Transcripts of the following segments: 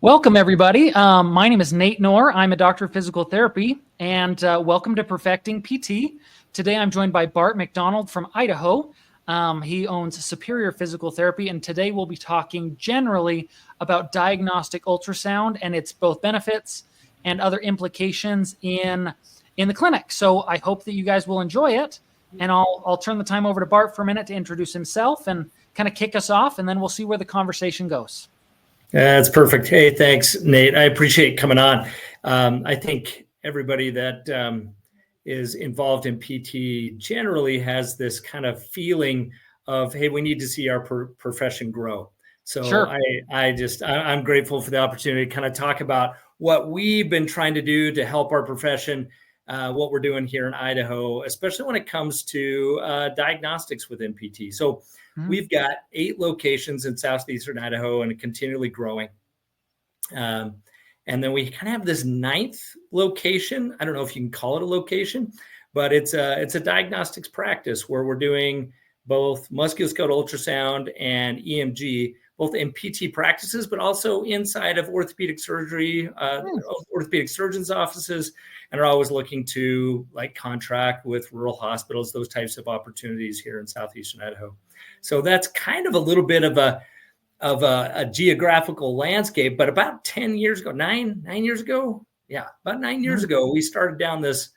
Welcome, everybody. My name is Nate Knorr. I'm a doctor of physical therapy, and welcome to Perfecting PT. Today, I'm joined by Bart McDonald from Idaho. He owns Superior Physical Therapy, and today we'll be talking generally about diagnostic ultrasound and its both benefits and other implications in the clinic. So I hope that you guys will enjoy it, and I'll turn the time over to Bart for a minute to introduce himself and kind of kick us off, and then we'll see where the conversation goes. That's perfect. Hey, thanks, Nate. I appreciate coming on. I think everybody that is involved in PT generally has this kind of feeling of, hey, we need to see our profession grow. So Sure. I'm grateful for the opportunity to kind of talk about what we've been trying to do to help our profession, what we're doing here in Idaho, especially when it comes to diagnostics within PT. So we've got 8 locations in southeastern Idaho and continually growing. And then we kind of have this 9th location. I don't know if you can call it a location, but it's a diagnostics practice where we're doing both musculoskeletal ultrasound and EMG, both in PT practices, but also inside of orthopedic surgery, orthopedic surgeons' offices, and are always looking to contract with rural hospitals, those types of opportunities here in southeastern Idaho. So that's kind of a little bit of a geographical landscape. But about 10 years ago, nine years ago, about 9 years ago, we started down this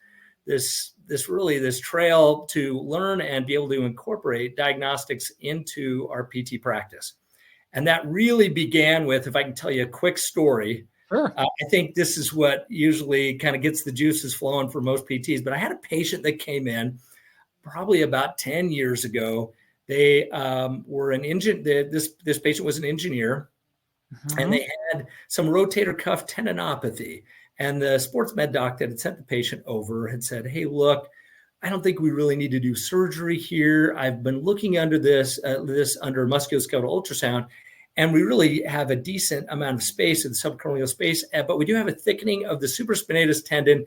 trail to learn and be able to incorporate diagnostics into our PT practice. And that really began with, if I can tell you a quick story. Sure. I think this is what usually kind of gets the juices flowing for most PTs. But I had a patient that came in probably about 10 years ago. They were an engineer. This patient was an engineer, and they had some rotator cuff tendinopathy. And the sports med doc that had sent the patient over had said, "Hey, look, I don't think we really need to do surgery here. I've been looking under this under musculoskeletal ultrasound, and we really have a decent amount of space in the subacromial space, but we do have a thickening of the supraspinatus tendon.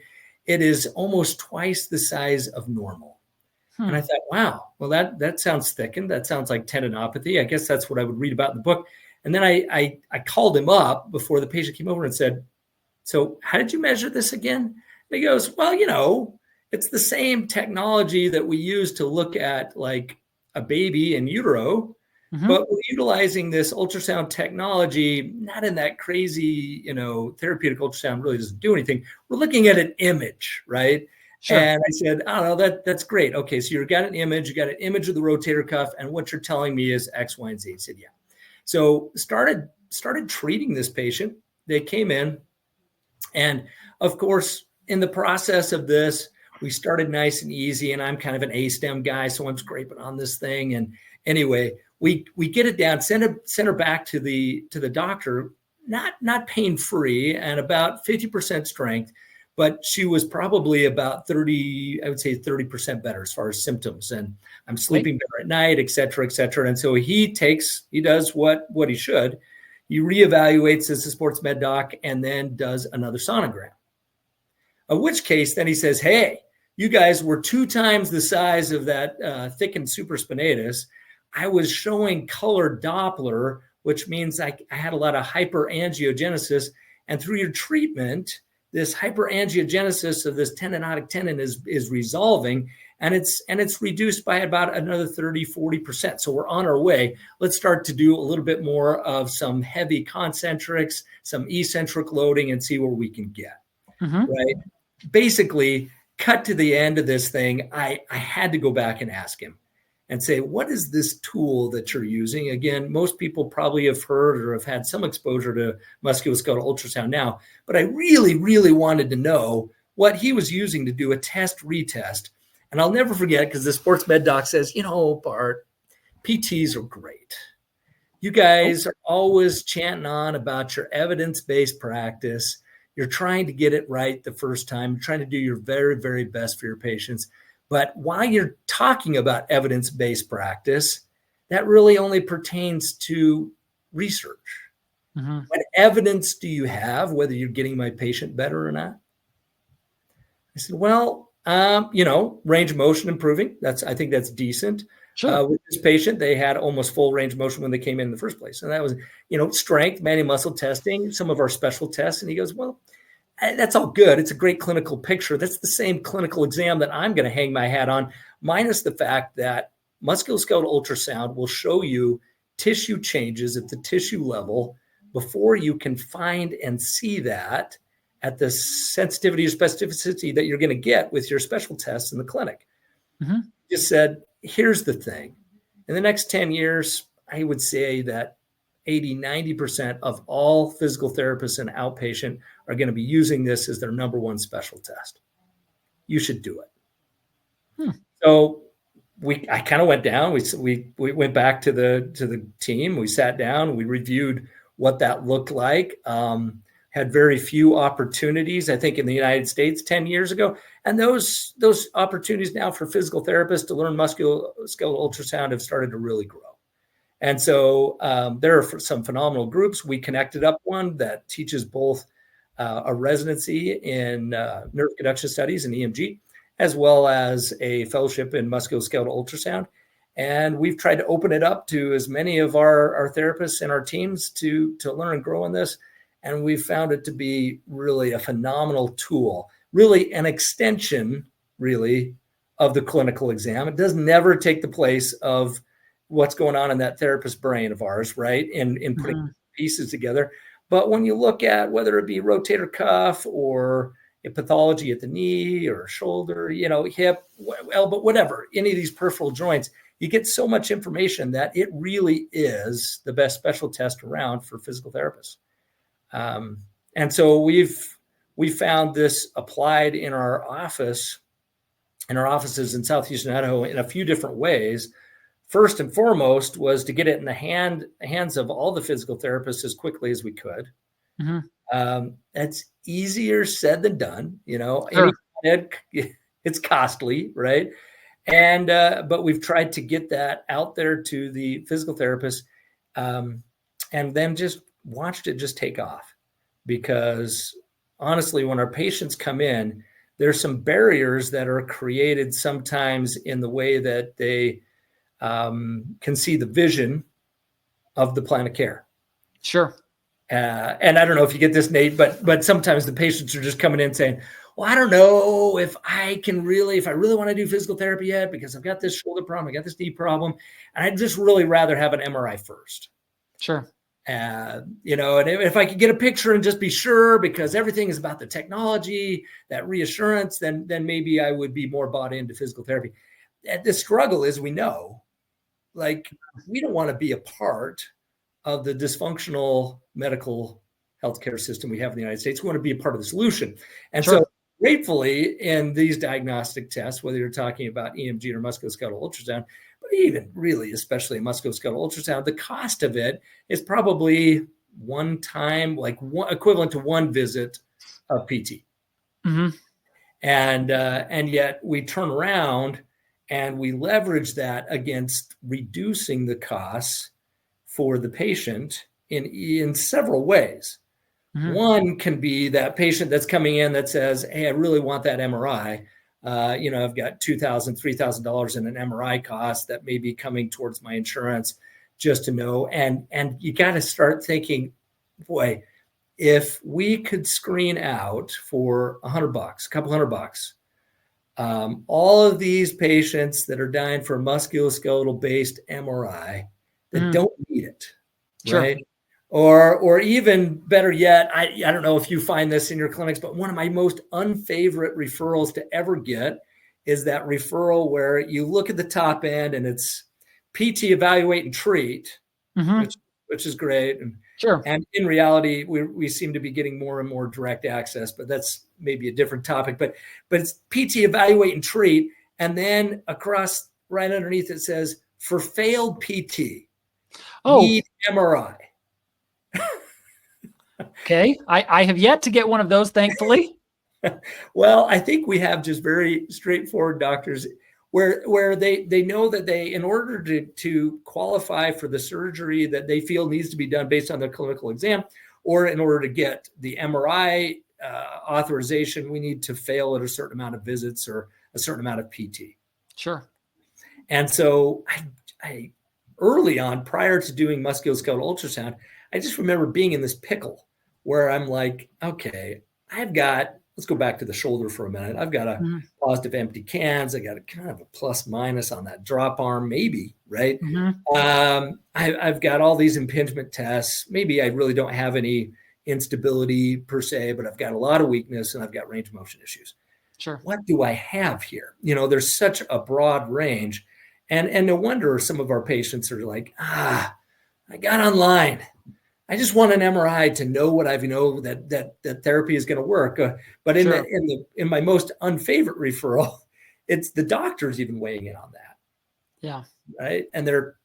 It is almost twice the size of normal." And I thought, wow, well, that sounds thickened. That sounds like tendinopathy. I guess that's what I would read about in the book. And then I called him up before the patient came over and said, "So how did you measure this again?" And he goes, "Well, it's the same technology that we use to look at like a baby in utero, but we're utilizing this ultrasound technology, not in that crazy, therapeutic ultrasound really doesn't do anything. We're looking at an image, right?" Sure. And I said, "Oh, no, that's great. Okay, so you got an image of the rotator cuff, and what you're telling me is X, Y, and Z." He said, "Yeah." So started treating this patient. They came in, and of course, in the process of this, we started nice and easy, and I'm kind of an A-stem guy, so I'm scraping on this thing. And anyway, we get it down, send her back to the doctor, not pain-free and about 50% strength. But she was probably about 30% better as far as symptoms. And I'm sleeping better at night, et cetera, et cetera. And so he does what he should. He reevaluates as a sports med doc and then does another sonogram. In which case, then he says, "Hey, you guys were 2 times the size of that thickened supraspinatus. I was showing color Doppler, which means I had a lot of hyperangiogenesis. And through your treatment, this hyperangiogenesis of this tendinotic tendon is resolving, and it's reduced by about another 30-40%. So we're on our way. Let's start to do a little bit more of some heavy concentrics, some eccentric loading, and see where we can get." Right? Basically, cut to the end of this thing, I had to go back and ask him and say, "What is this tool that you're using?" Again, most people probably have heard or have had some exposure to musculoskeletal ultrasound now, but I really, really wanted to know what he was using to do a retest. And I'll never forget, because the sports med doc says, "Bart, PTs are great. You guys are always chanting on about your evidence-based practice. You're trying to get it right the first time. You're trying to do your very, very best for your patients. But while you're talking about evidence-based practice, that really only pertains to research. What evidence do you have whether you're getting my patient better or not?" I said, "Well, range of motion improving. I think that's decent. Sure. With this patient, they had almost full range of motion when they came in the first place. And that was, strength, manual muscle testing, some of our special tests. And he goes, well, that's all good. It's a great clinical picture. That's the same clinical exam that I'm going to hang my hat on, minus the fact that musculoskeletal ultrasound will show you tissue changes at the tissue level before you can find and see that at the sensitivity or specificity that you're going to get with your special tests in the clinic. Mm-hmm. Just said, here's the thing. In the next 10 years, I would say that 80-90% of all physical therapists and outpatient are going to be using this as their number one special test. You should do it. So I kind of went down. We went back to the team. We sat down. We reviewed what that looked like. Had very few opportunities, I think, in the United States 10 years ago. And those opportunities now for physical therapists to learn musculoskeletal ultrasound have started to really grow. And so there are some phenomenal groups. We connected up one that teaches both a residency in nerve conduction studies and EMG, as well as a fellowship in musculoskeletal ultrasound. And we've tried to open it up to as many of our therapists and our teams to learn and grow in this. And we've found it to be really a phenomenal tool, really an extension, really, of the clinical exam. It does never take the place of what's going on in that therapist brain of ours, right? In putting pieces together. But when you look at whether it be rotator cuff or a pathology at the knee or shoulder, hip, elbow, whatever, any of these peripheral joints, you get so much information that it really is the best special test around for physical therapists. And so we found this applied in our offices in Southeastern Idaho in a few different ways. First and foremost was to get it in the hands of all the physical therapists as quickly as we could. Mm-hmm. That's easier said than done. Sure. It's costly, right? And but we've tried to get that out there to the physical therapists, and then just watched it just take off. Because honestly, when our patients come in, there's some barriers that are created sometimes in the way that they can see the vision of the plan of care. Sure. And I don't know if you get this, Nate, but sometimes the patients are just coming in saying, well, I don't know if I really want to do physical therapy yet, because I've got this shoulder problem, I got this knee problem, and I'd just really rather have an MRI first. Sure. And if I could get a picture and just be sure, because everything is about the technology, that reassurance, then maybe I would be more bought into physical therapy. The struggle is, we know, we don't want to be a part of the dysfunctional medical healthcare system we have in the United States. We want to be a part of the solution. And so gratefully, in these diagnostic tests, whether you're talking about EMG or musculoskeletal ultrasound, but even really, especially musculoskeletal ultrasound, the cost of it is probably one time, equivalent to one visit of PT. Mm-hmm. And yet we turn around and we leverage that against reducing the costs for the patient in several ways. Mm-hmm. One can be that patient that's coming in that says, hey, I really want that MRI. I've got $2,000, $3,000 in an MRI cost that may be coming towards my insurance, just to know. And you got to start thinking, boy, if we could screen out for $100, a couple $100, all of these patients that are dying for musculoskeletal based MRI that don't need it, sure. Right? Or even better yet, I don't know if you find this in your clinics, but one of my most unfavorite referrals to ever get is that referral where you look at the top end and it's PT, evaluate, and treat, mm-hmm. which is great. Sure. And in reality, we seem to be getting more and more direct access, but that's maybe a different topic. But it's PT, evaluate, and treat. And then across right underneath it says, for failed PT, need MRI. Okay. I have yet to get one of those, thankfully. Well, I think we have just very straightforward doctors where they know that in order to qualify for the surgery that they feel needs to be done based on their clinical exam, or in order to get the MRI authorization, we need to fail at a certain amount of visits or a certain amount of PT. Sure. And so I early on, prior to doing musculoskeletal ultrasound, I just remember being in this pickle where I'm like, okay, let's go back to the shoulder for a minute. I've got a Mhm. positive empty cans. I got a kind of a plus minus on that drop arm, maybe, right? Mhm. I've got all these impingement tests. Maybe I really don't have any instability per se, but I've got a lot of weakness and I've got range of motion issues. Sure. What do I have here? There's such a broad range. And no wonder some of our patients are like, I got online. I just want an MRI to know what that therapy is going to work. But Sure. in my most unfavorite referral, it's the doctors even weighing in on that. Yeah. Right. And they're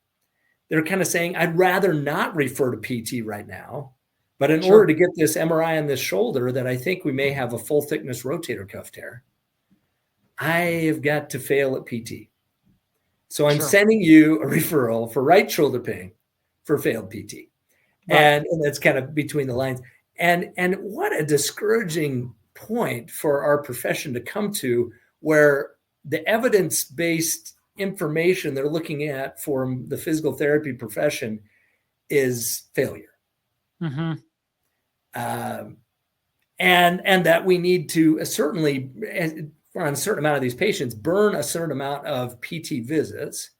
kind of saying, I'd rather not refer to PT right now. But in Sure. order to get this MRI on this shoulder that I think we may have a full thickness rotator cuff tear, I have got to fail at PT. So I'm Sure. sending you a referral for right shoulder pain for failed PT. Right. And that's kind of between the lines. And what a discouraging point for our profession to come to, where the evidence-based information they're looking at for the physical therapy profession is failure. Mm-hmm. And that we need to certainly, on a certain amount of these patients, burn a certain amount of PT visits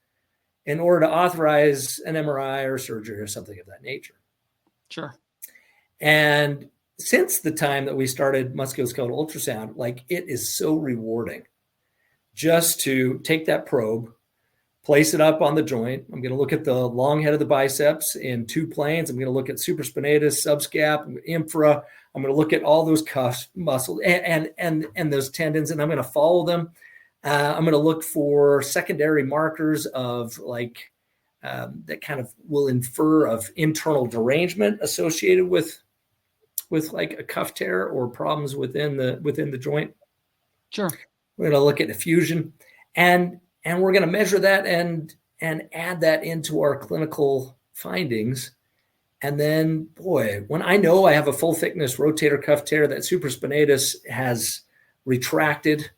in order to authorize an MRI or surgery or something of that nature. Sure. And since the time that we started musculoskeletal ultrasound, like, it is so rewarding just to take that probe, place it up on the joint. I'm going to look at the long head of the biceps in two planes. I'm going to look at supraspinatus, subscap, infra. I'm going to look at all those cuff muscles and those tendons, and I'm going to follow them. I'm going to look for secondary markers of that kind of will infer of internal derangement associated with like a cuff tear or problems within the joint. Sure. We're going to look at effusion, and we're going to measure that and add that into our clinical findings. And then, boy, when I know I have a full thickness rotator cuff tear, that supraspinatus has retracted,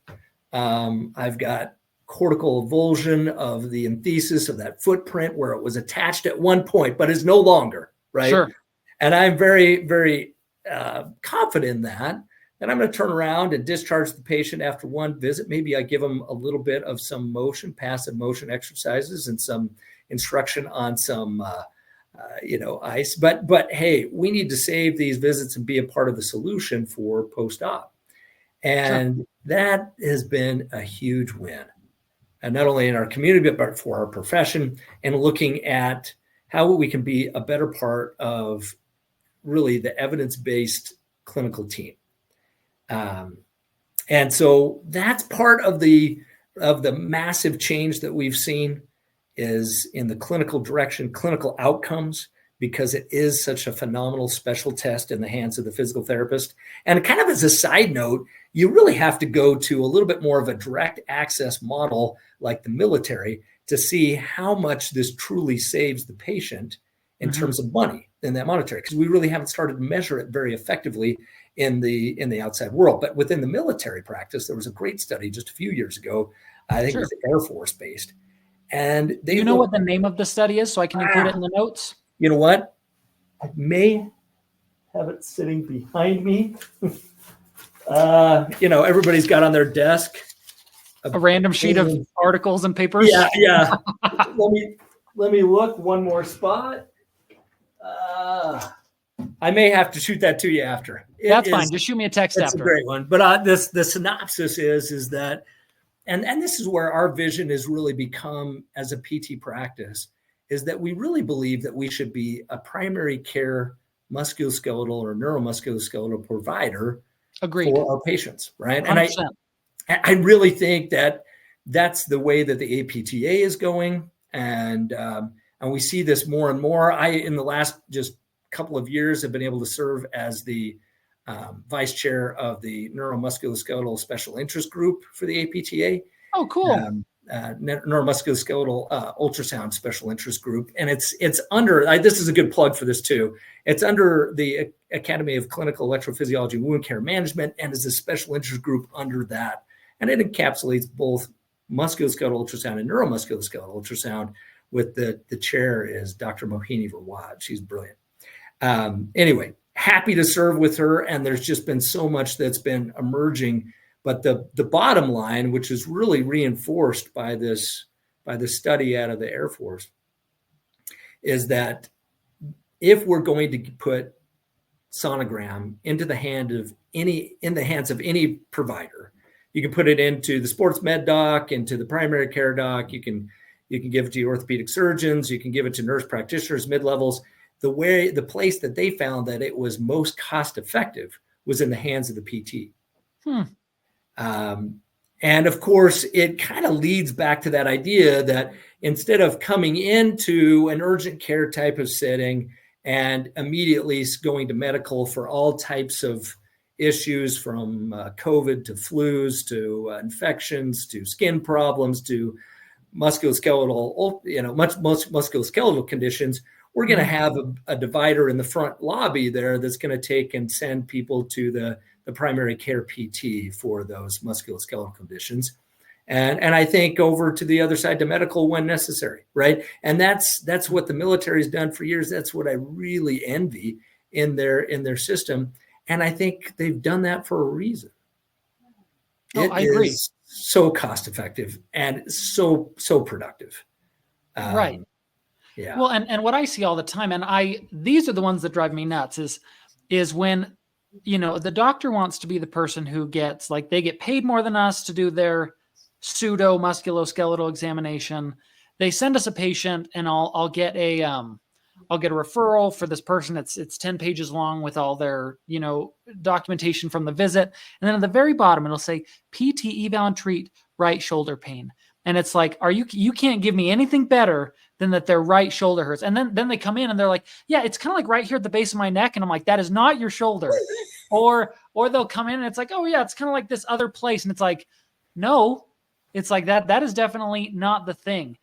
I've got cortical avulsion of the enthesis of that footprint where it was attached at one point, but is no longer, right? Sure. And I'm very, very confident in that. Then I'm going to turn around and discharge the patient after one visit. Maybe I give them a little bit of some motion, passive motion exercises, and some instruction on some, ice. But hey, we need to save these visits and be a part of the solution for post-op. And that has been a huge win. And not only in our community, but for our profession, and looking at how we can be a better part of really the evidence-based clinical team. And so that's part of the massive change that we've seen is in the clinical direction, clinical outcomes, because it is such a phenomenal special test in the hands of the physical therapist. And kind of as a side note, you really have to go to a little bit more of a direct access model like the military to see how much this truly saves the patient in terms of money in that monetary, because we really haven't started to measure it very effectively in the outside world. But within the military practice, there was a great study just a few years ago. I think it was Air Force based. And Do you know what the name of the study is so I can include it in the notes? You know what? I may have it sitting behind me. Everybody's got on their desk a random sheet of articles and papers. Yeah. let me look one more spot. I may have to shoot that to you after. That's fine. Just shoot me a text after. It's a great one. But the synopsis is that, and this is where our vision has really become as a PT practice, is that we really believe that we should be a primary care musculoskeletal or neuromusculoskeletal provider for our patients, right? 100%. And I really think that that's the way that the APTA is going, and we see this more and more. In the last just couple of years have been able to serve as the vice chair of the neuromusculoskeletal special interest group for the APTA. Oh, cool. Neuromusculoskeletal ultrasound special interest group. And it's under, this is a good plug for this too. It's under the Academy of Clinical Electrophysiology and Wound Care Management, and is a special interest group under that. And it encapsulates both musculoskeletal ultrasound and neuromusculoskeletal ultrasound with the chair is Dr. Mohini Rawad. She's brilliant. Anyway, happy to serve with her. And there's just been so much that's been emerging. But the bottom line, which is really reinforced by this study out of the Air Force, is that if we're going to put sonogram into the hands of any provider, you can put it into the sports med doc, into the primary care doc. You can give it to your orthopedic surgeons. You can give it to nurse practitioners, mid-levels. The place that they found that it was most cost effective was in the hands of the PT. And of course, it kind of leads back to that idea that instead of coming into an urgent care type of setting and immediately going to medical for all types of issues, from COVID to flus to infections to skin problems to musculoskeletal, most musculoskeletal conditions, we're going to have a divider in the front lobby there that's going to take and send people to the primary care PT for those musculoskeletal conditions. And I think over to the other side to medical when necessary, right? And that's what the military's done for years. That's what I really envy in their system. And I think they've done that for a reason. I agree. Is so cost effective and so productive. Right. Yeah. Well, and what I see all the time, and these are the ones that drive me nuts, is when, the doctor wants to be the person who gets, like, they get paid more than us to do their pseudo musculoskeletal examination. They send us a patient, and I'll get a referral for this person. It's 10 pages long with all their, documentation from the visit. And then at the very bottom, it'll say PT eval and treat right shoulder pain. And it's like, you can't give me anything better than that their right shoulder hurts. And then they come in and they're like, yeah, it's kind of like right here at the base of my neck. And I'm like, that is not your shoulder. or they'll come in and it's like, oh yeah, it's kind of like this other place. And it's like, no, it's like that is definitely not the thing.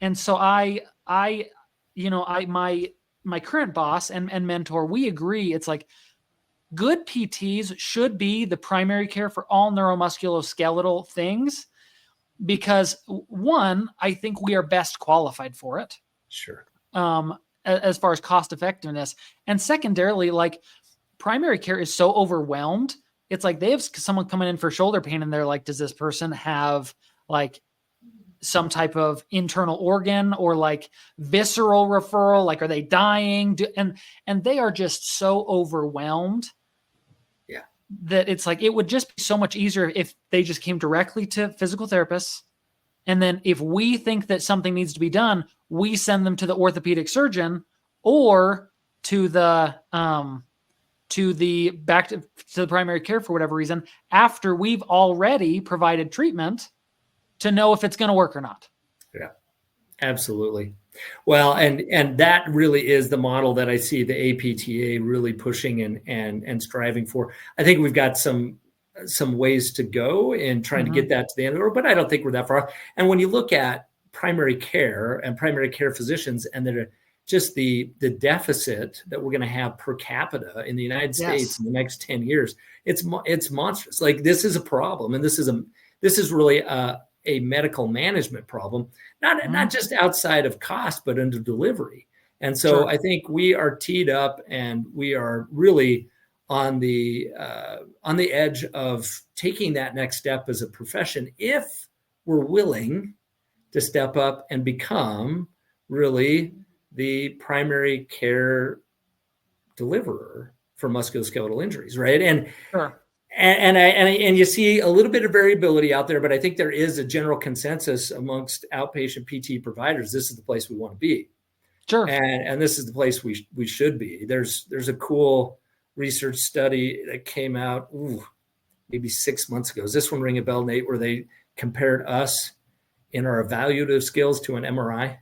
And so my current boss and mentor, we agree. It's like, good PTs should be the primary care for all neuromusculoskeletal things, because one, I think we are best qualified for it. Sure. As far as cost effectiveness, and secondarily, like, primary care is so overwhelmed. It's like they have someone coming in for shoulder pain and they're like, does this person have like some type of internal organ or like visceral referral? Like, are they dying? And they are just so overwhelmed. Yeah. That it's like, it would just be so much easier if they just came directly to physical therapists. And then if we think that something needs to be done, we send them to the orthopedic surgeon or to the back to the primary care for whatever reason, after we've already provided treatment to know if it's going to work or not. Yeah, absolutely. Well, and that really is the model that I see the APTA really pushing and striving for. I think we've got some ways to go in trying to get that to the end of the road, but I don't think we're that far. And when you look at primary care and primary care physicians and just the deficit that we're going to have per capita in the United States in the next 10 years, it's monstrous. Like, this is a problem, and this is really a medical management problem, not just outside of cost, but under delivery. And so I think we are teed up, and we are really on the edge of taking that next step as a profession, if we're willing to step up and become really the primary care deliverer for musculoskeletal injuries, right? And and you see a little bit of variability out there, but I think there is a general consensus amongst outpatient PT providers. This is the place we want to be. Sure. And this is the place we should be. There's a cool research study that came out maybe 6 months ago. Does this one ring a bell, Nate, where they compared us in our evaluative skills to an MRI?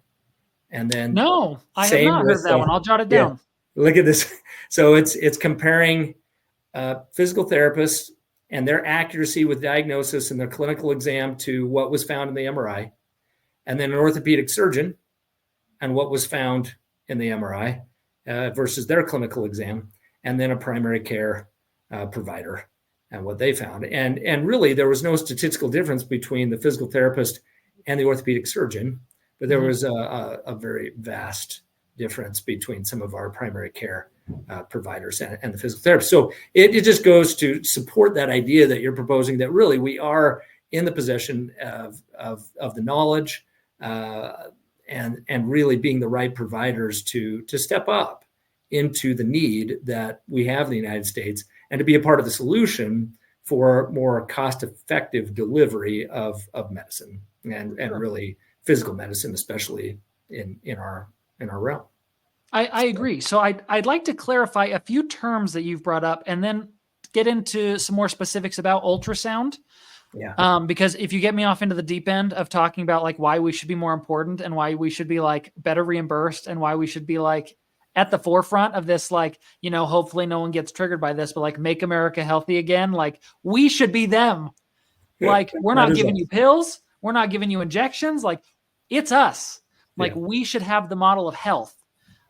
And then no, I have not heard that one. I'll jot it down. Look at this. So it's comparing physical therapists and their accuracy with diagnosis and their clinical exam to what was found in the MRI, and then an orthopedic surgeon and what was found in the MRI versus their clinical exam, and then a primary care provider and what they found. And really, there was no statistical difference between the physical therapist and the orthopedic surgeon, but there was a very vast difference between some of our primary care providers and the physical therapist. So it just goes to support that idea that you're proposing, that really we are in the possession of the knowledge and really being the right providers to step up into the need that we have in the United States, and to be a part of the solution for more cost-effective delivery of medicine and really physical medicine, especially in our realm. I agree. So I'd like to clarify a few terms that you've brought up, and then get into some more specifics about ultrasound. Yeah. Because if you get me off into the deep end of talking about like why we should be more important and why we should be like better reimbursed and why we should be like at the forefront of this, like, you know, hopefully no one gets triggered by this, but like make America healthy again. Like we should be them. Like we're not giving you pills. We're not giving you injections. Like it's us. Like we should have the model of health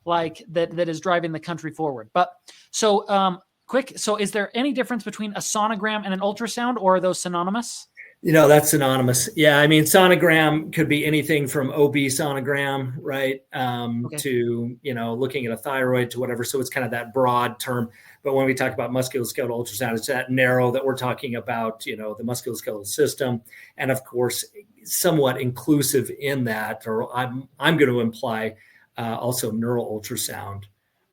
like that is driving the country forward. But so quick. So is there any difference between a sonogram and an ultrasound, or are those synonymous? That's synonymous. Yeah. I mean, sonogram could be anything from OB sonogram, right? To, looking at a thyroid to whatever. So it's kind of that broad term. But when we talk about musculoskeletal ultrasound, it's that narrow that we're talking about, the musculoskeletal system. And of course, somewhat inclusive in that, or I'm going to imply also neural ultrasound.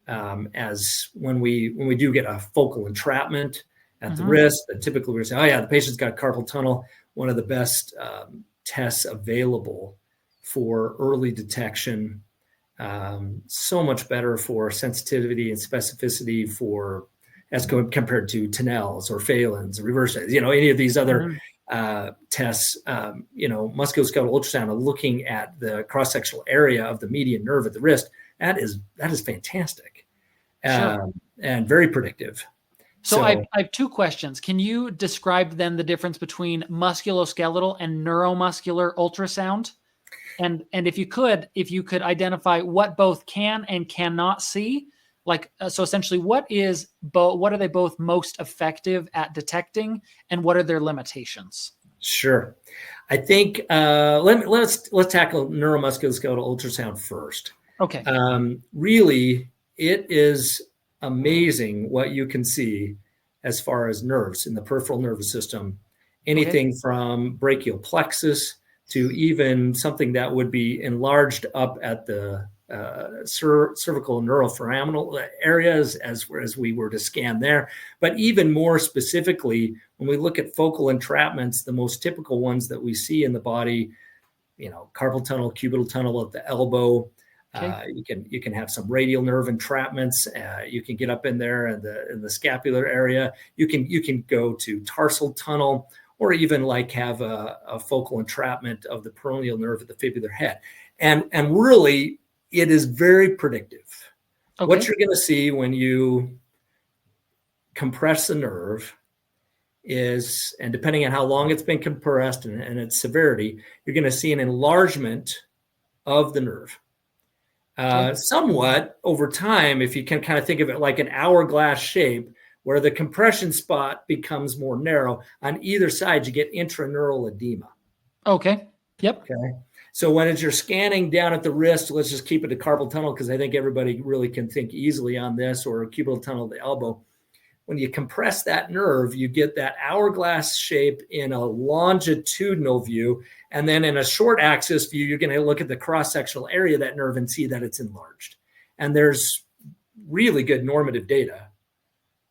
As when we do get a focal entrapment at the wrist, that typically we're saying, oh yeah, the patient's got carpal tunnel. One of the best tests available for early detection, so much better for sensitivity and specificity as compared to Tinel's or Phelan's or reverse, any of these other tests. Musculoskeletal ultrasound, looking at the cross-sectional area of the median nerve at the wrist, that is fantastic. Sure. And very predictive. So I have two questions. Can you describe then the difference between musculoskeletal and neuromuscular ultrasound? And if you could identify what both can and cannot see, like, so essentially what are they both most effective at detecting, and what are their limitations? Sure. I think let's tackle neuromusculoskeletal ultrasound first. Okay. Really, it is amazing what you can see as far as nerves in the peripheral nervous system, anything from brachial plexus to even something that would be enlarged up at the cervical neuroforaminal areas as we were to scan there. But even more specifically, when we look at focal entrapments, the most typical ones that we see in the body, carpal tunnel, cubital tunnel at the elbow. You can have some radial nerve entrapments. You can get up in there in the scapular area. You can go to tarsal tunnel, or even like have a focal entrapment of the peroneal nerve at the fibular head. And really, it is very predictive. Okay. What you're going to see when you compress the nerve is, and depending on how long it's been compressed and its severity, you're going to see an enlargement of the nerve. Somewhat over time, if you can kind of think of it like an hourglass shape, where the compression spot becomes more narrow. On either side, you get intraneural edema. Okay. Yep. Okay. So when you're scanning down at the wrist, let's just keep it to carpal tunnel, because I think everybody really can think easily on this, or cubital tunnel of the elbow. When you compress that nerve, you get that hourglass shape in a longitudinal view. And then in a short axis view, you're going to look at the cross-sectional area of that nerve and see that it's enlarged. And there's really good normative data.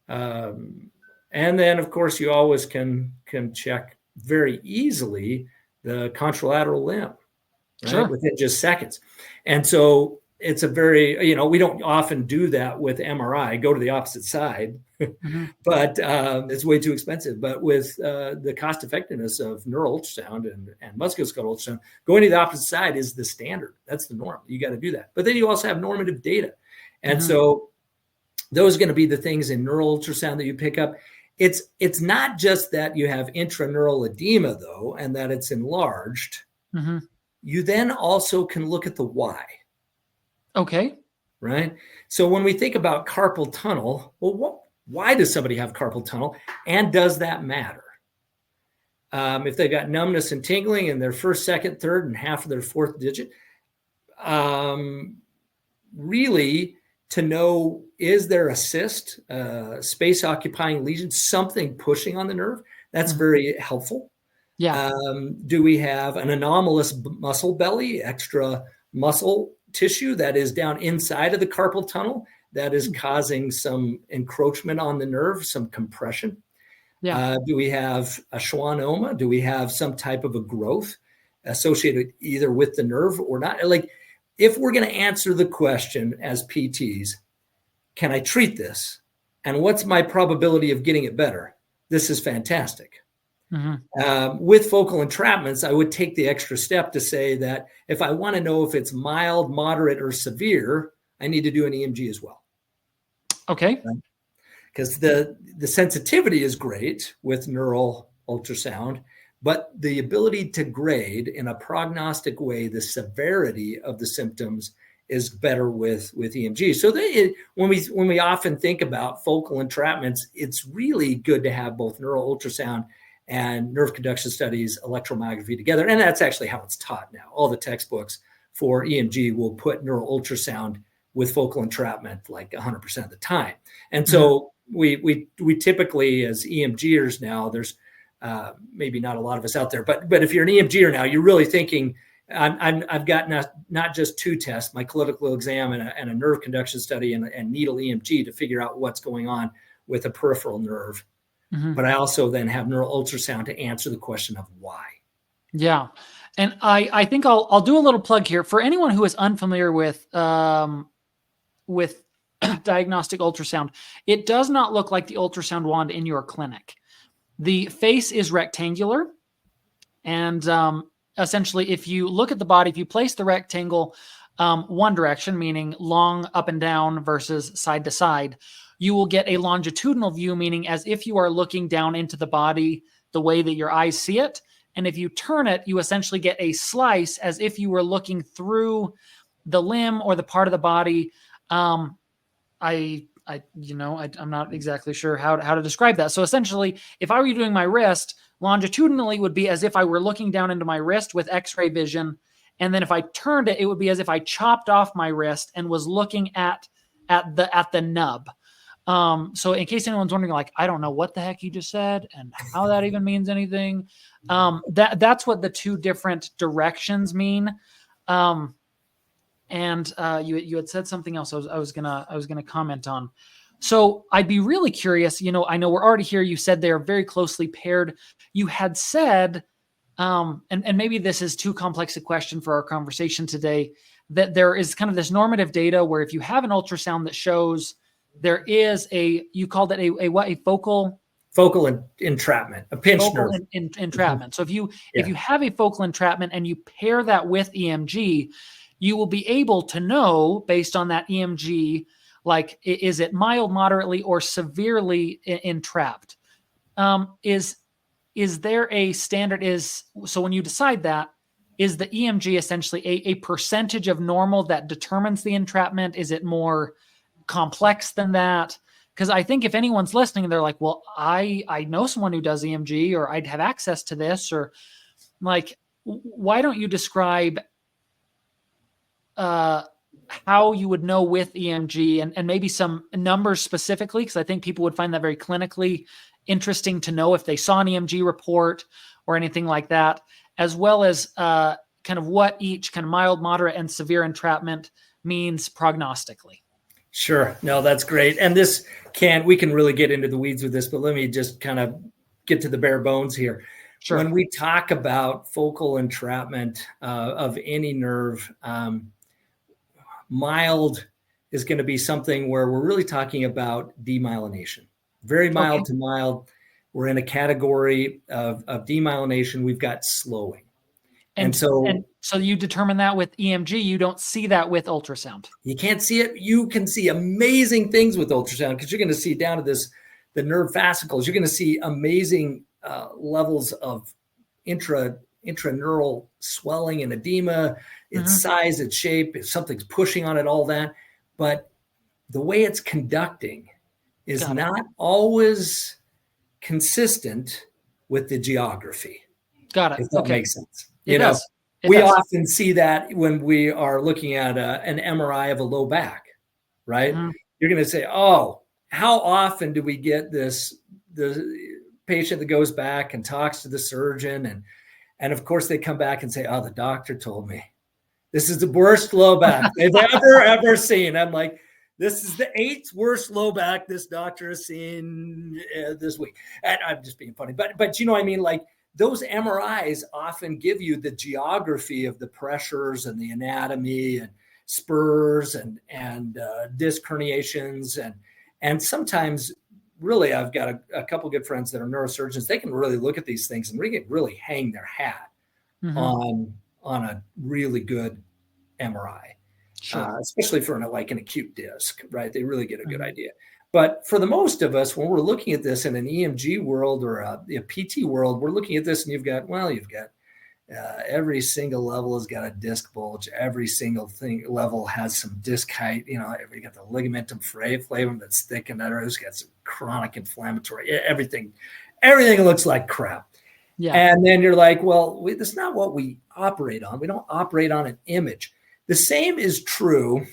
And then, of course, you always can check very easily the contralateral limb, right? Sure. Within just seconds. And so it's a very, we don't often do that with MRI, go to the opposite side, but it's way too expensive. But with the cost effectiveness of neural ultrasound and musculoskeletal ultrasound, going to the opposite side is the standard. That's the norm. You got to do that. But then you also have normative data. And so those are going to be the things in neural ultrasound that you pick up. It's not just that you have intraneural edema, though, and that it's enlarged. You then also can look at the why. Okay. Right. So when we think about carpal tunnel, well, Why does somebody have carpal tunnel? And does that matter? If they've got numbness and tingling in their first, second, third, and half of their fourth digit, really to know, is there a cyst, space occupying lesion, something pushing on the nerve? That's very helpful. Yeah. Do we have an anomalous muscle belly, extra muscle tissue that is down inside of the carpal tunnel that is causing some encroachment on the nerve, some compression? Yeah. Do we have a schwannoma? Do we have some type of a growth associated either with the nerve or not? Like, if we're going to answer the question as PTs, can I treat this? And what's my probability of getting it better? This is fantastic. With focal entrapments, I would take the extra step to say that if I want to know if it's mild, moderate, or severe, I need to do an EMG as well. Okay. Because the sensitivity is great with neural ultrasound, but the ability to grade in a prognostic way the severity of the symptoms is better with EMG. So when we often think about focal entrapments, it's really good to have both neural ultrasound and nerve conduction studies, electromyography together. And that's actually how it's taught now. All the textbooks for EMG will put neural ultrasound with focal entrapment like 100% of the time. And so we typically, as EMGers now, there's maybe not a lot of us out there, but if you're an EMGer now, you're really thinking, I've got not just two tests, my clinical exam and a nerve conduction study and needle EMG to figure out what's going on with a peripheral nerve. But I also then have neural ultrasound to answer the question of why. Yeah. And I think I'll do a little plug here for anyone who is unfamiliar with diagnostic ultrasound. It does not look like the ultrasound wand in your clinic. The face is rectangular, and essentially, if you look at the body, if you place the rectangle one direction, meaning long up and down versus side to side, you will get a longitudinal view, meaning as if you are looking down into the body the way that your eyes see it. And if you turn it, you essentially get a slice as if you were looking through the limb or the part of the body. I'm not exactly sure how to describe that. So essentially, if I were doing my wrist, longitudinally would be as if I were looking down into my wrist with X-ray vision. And then if I turned it, it would be as if I chopped off my wrist and was looking at the nub. So in case anyone's wondering, like, I don't know what the heck you just said and how that even means anything. That's what the two different directions mean. You had said something else I was gonna comment on. So I'd be really curious, I know we're already here. You said they're very closely paired. You had said, and maybe this is too complex a question for our conversation today, that there is kind of this normative data where if you have an ultrasound that shows there is you called it a focal entrapment, a pinched nerve. Entrapment. So if you have a focal entrapment and you pair that with EMG, you will be able to know based on that EMG, like, is it mild, moderately, or severely entrapped? Is there a standard? So when you decide that, is the EMG essentially a percentage of normal that determines the entrapment? Is it more complex than that? Because I think if anyone's listening, they're like, well, I know someone who does EMG, or I'd have access to this, or like, why don't you describe how you would know with EMG and maybe some numbers specifically, because I think people would find that very clinically interesting to know if they saw an EMG report or anything like that, as well as kind of what each kind of mild, moderate, and severe entrapment means prognostically. Sure. No, that's great. And we can really get into the weeds with this, but let me just kind of get to the bare bones here. Sure. When we talk about focal entrapment of any nerve, mild is going to be something where we're really talking about demyelination. Very mild to mild. We're in a category of demyelination. We've got slowing. And so you determine that with EMG. You don't see that with ultrasound. You can't see it. You can see amazing things with ultrasound because you're going to see down to the nerve fascicles. You're going to see amazing levels of intraneural swelling and edema, its size, its shape, if something's pushing on it, all that. But the way it's conducting is Got it. not always consistent with the geography, Got it. if that Okay. makes sense. It does. It We does. often see that when we are looking at an MRI of a low back, right? Mhm. You're going to say, oh, how often do we get the patient that goes back and talks to the surgeon, and of course they come back and say, oh, the doctor told me this is the worst low back they've ever seen. I'm like, this is the 8th worst low back this doctor has seen this week. And I'm just being funny, but you know what I mean? Like, those MRIs often give you the geography of the pressures and the anatomy and spurs and disc herniations, and sometimes, really, I've got a couple good friends that are neurosurgeons. They can really look at these things and really hang their hat on a really good MRI, Sure. especially for an acute disc, right? They really get a good idea. But for the most of us, when we're looking at this in an EMG world or a PT world, we're looking at this and you've got every single level has got a disc bulge. Every single level has some disc height. You got the ligamentum flavum that's thick and it's got some chronic inflammatory. Everything looks like crap. Yeah. And then you're like, well, that's not what we operate on. We don't operate on an image. The same is true,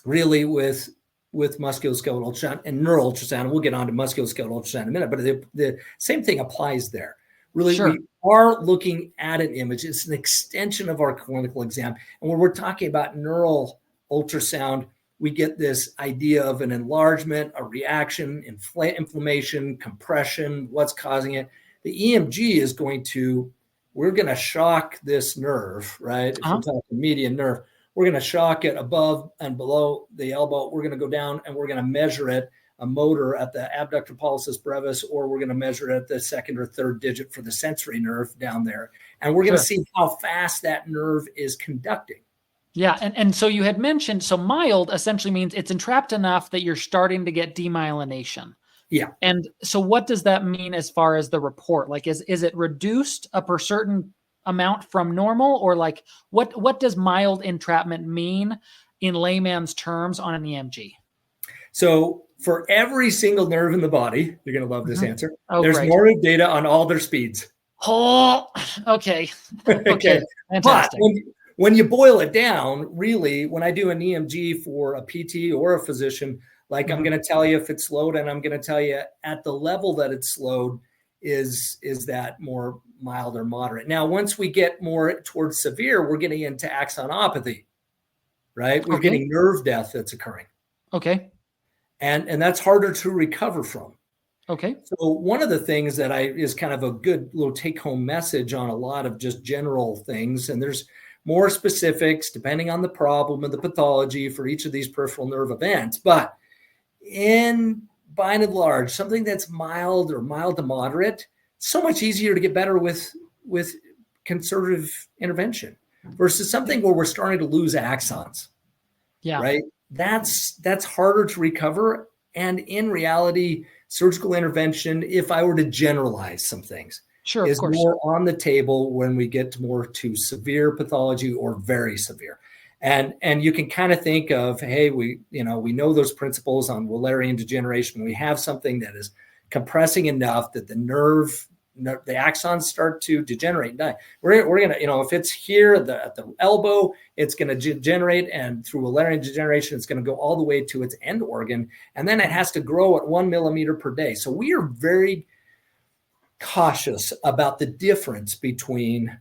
really, with musculoskeletal ultrasound and neural ultrasound. We'll get on to musculoskeletal ultrasound in a minute, but the same thing applies there. Really, Sure. we are looking at an image. It's an extension of our clinical exam. And when we're talking about neural ultrasound, we get this idea of an enlargement, a reaction, inflammation, compression, what's causing it. The EMG we're going to shock this nerve, right? If we're talking median nerve, we're going to shock it above and below the elbow. We're going to go down and we're going to measure it, a motor at the abductor pollicis brevis, or we're going to measure it at the second or third digit for the sensory nerve down there. And we're going to see how fast that nerve is conducting. Yeah. And so you had mentioned, so mild essentially means it's entrapped enough that you're starting to get demyelination. Yeah. And so what does that mean as far as the report? Like, is it reduced per certain amount from normal, or like what does mild entrapment mean in layman's terms on an EMG? So for every single nerve in the body, you're going to love this answer. Oh, there's great. normative data on all their speeds. Oh, okay. Okay. Fantastic. But when you boil it down, really, when I do an EMG for a PT or a physician, like I'm going to tell you if it's slowed, and I'm going to tell you at the level that it's slowed, is that more mild or moderate. Now, once we get more towards severe, we're getting into axonopathy, right? We're getting nerve death that's occurring. Okay. And that's harder to recover from. Okay. So one of the things that is kind of a good little take-home message on a lot of just general things, and there's more specifics depending on the problem and the pathology for each of these peripheral nerve events, but by and large, something that's mild or mild to moderate, so much easier to get better with conservative intervention versus something where we're starting to lose axons. Yeah. Right. That's harder to recover. And in reality, surgical intervention, if I were to generalize some things, is more on the table when we get to severe pathology or very severe. And you can kind of think of, hey, we know those principles on Wallerian degeneration. We have something that is compressing enough that the axons start to degenerate and die. We're going to, if it's here at the elbow, it's going to degenerate, and through Wallerian degeneration, it's going to go all the way to its end organ. And then it has to grow at 1 millimeter per day. So we are very cautious about the difference between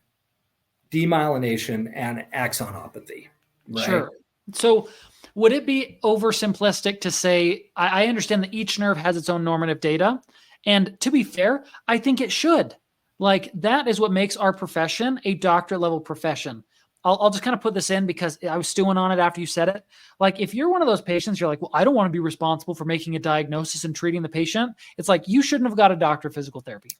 demyelination and axonopathy. Right? Sure. So would it be oversimplistic to say, I understand that each nerve has its own normative data. And to be fair, I think it should. Like, that is what makes our profession a doctorate level profession. I'll just kind of put this in because I was stewing on it after you said it. Like, if you're one of those patients, you're like, well, I don't want to be responsible for making a diagnosis and treating the patient. It's like, you shouldn't have got a doctor of physical therapy.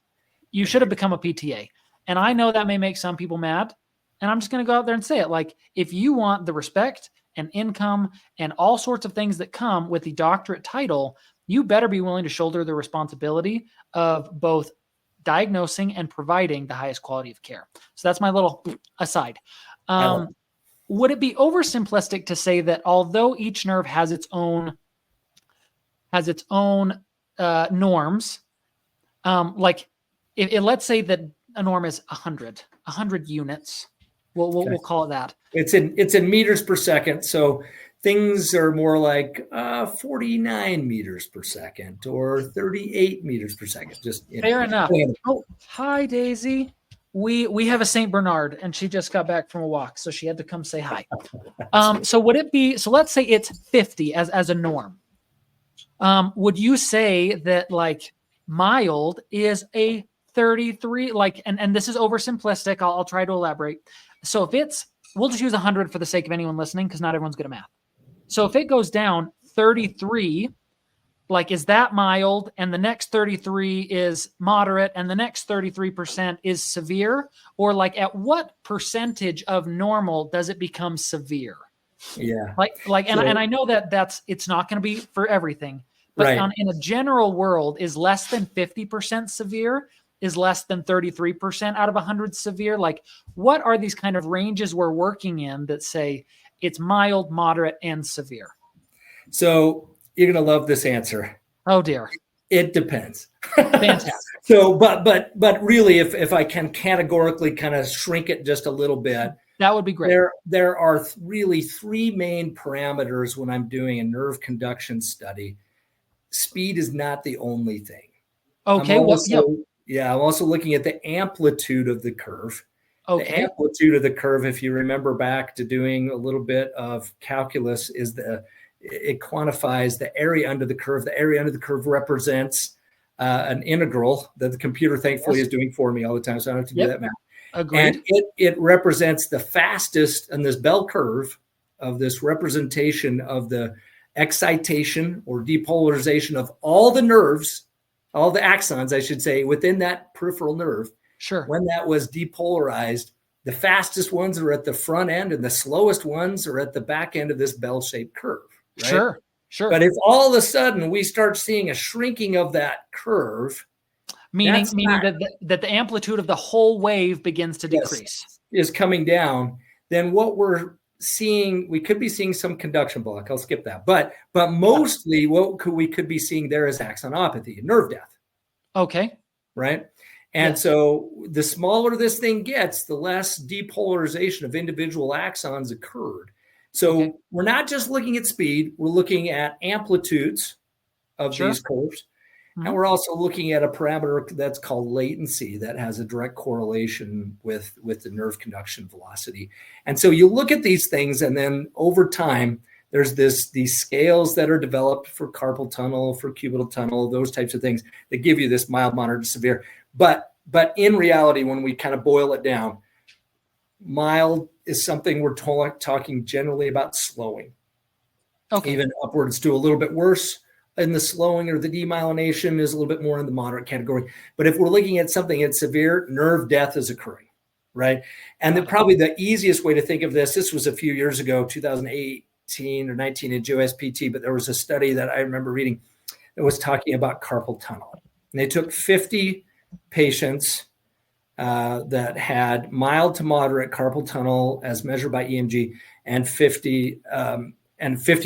You should have become a PTA. And I know that may make some people mad. And I'm just going to go out there and say it. Like, if you want the respect and income and all sorts of things that come with the doctorate title, you better be willing to shoulder the responsibility of both diagnosing and providing the highest quality of care. So that's my little aside. Would it be oversimplistic to say that although each nerve has its own has its own norms. Like let's say that a norm is 100 units. We'll call it that. It's in meters per second. So things are more like 49 meters per second or 38 meters per second. Just fair enough. Oh, hi, Daisy. We have a Saint Bernard, and she just got back from a walk, so she had to come say hi. So would it be? So let's say it's 50 as a norm. Would you say that like mild is a 33? Like, and this is oversimplistic. I'll try to elaborate. So if it's, we'll just use 100 for the sake of anyone listening, because not everyone's good at math. So if it goes down 33, like, is that mild? And the next 33 is moderate, and the next 33% is severe? Or like, at what percentage of normal does it become severe? Yeah. And I know that it's not going to be for everything, but right. In a general world, is less than 50% severe? Is less than 33% out of 100 severe? Like, what are these kind of ranges we're working in that say it's mild, moderate, and severe? So you're going to love this answer. Oh dear. It depends. Fantastic. So, but really, if I can categorically kind of shrink it just a little bit, that would be great. There are really three main parameters when I'm doing a nerve conduction study. Speed is not the only thing. Okay. I'm also looking at the amplitude of the curve. Okay. The amplitude of the curve, if you remember back to doing a little bit of calculus, it quantifies the area under the curve. The area under the curve represents an integral that the computer thankfully is doing for me all the time, so I don't have to do that math. Agreed. And it represents the fastest in this bell curve of this representation of the excitation or depolarization of all the nerves, all the axons, I should say, within that peripheral nerve. Sure. When that was depolarized, the fastest ones are at the front end and the slowest ones are at the back end of this bell-shaped curve. Right? Sure. But if all of a sudden we start seeing a shrinking of that curve, meaning that the amplitude of the whole wave begins to decrease, is coming down, then what we're seeing, we could be seeing some conduction block. I'll skip that. But mostly what we could be seeing there is axonopathy, nerve death. Okay. Right. And so the smaller this thing gets, the less depolarization of individual axons occurred. So we're not just looking at speed, we're looking at amplitudes of these curves. Mm-hmm. And we're also looking at a parameter that's called latency that has a direct correlation with the nerve conduction velocity. And so you look at these things, and then over time, there's these scales that are developed for carpal tunnel, for cubital tunnel, those types of things that give you this mild, moderate, severe. But in reality, when we kind of boil it down, mild is something we're talking generally about slowing. Okay. Even upwards to a little bit worse in the slowing, or the demyelination is a little bit more in the moderate category. But if we're looking at something that's severe, nerve death is occurring, right? And probably the easiest way to think of this was a few years ago, 2018 or 19 in USPT, but there was a study that I remember reading that was talking about carpal tunnel. And they took 50 patients that had mild to moderate carpal tunnel as measured by EMG, and 50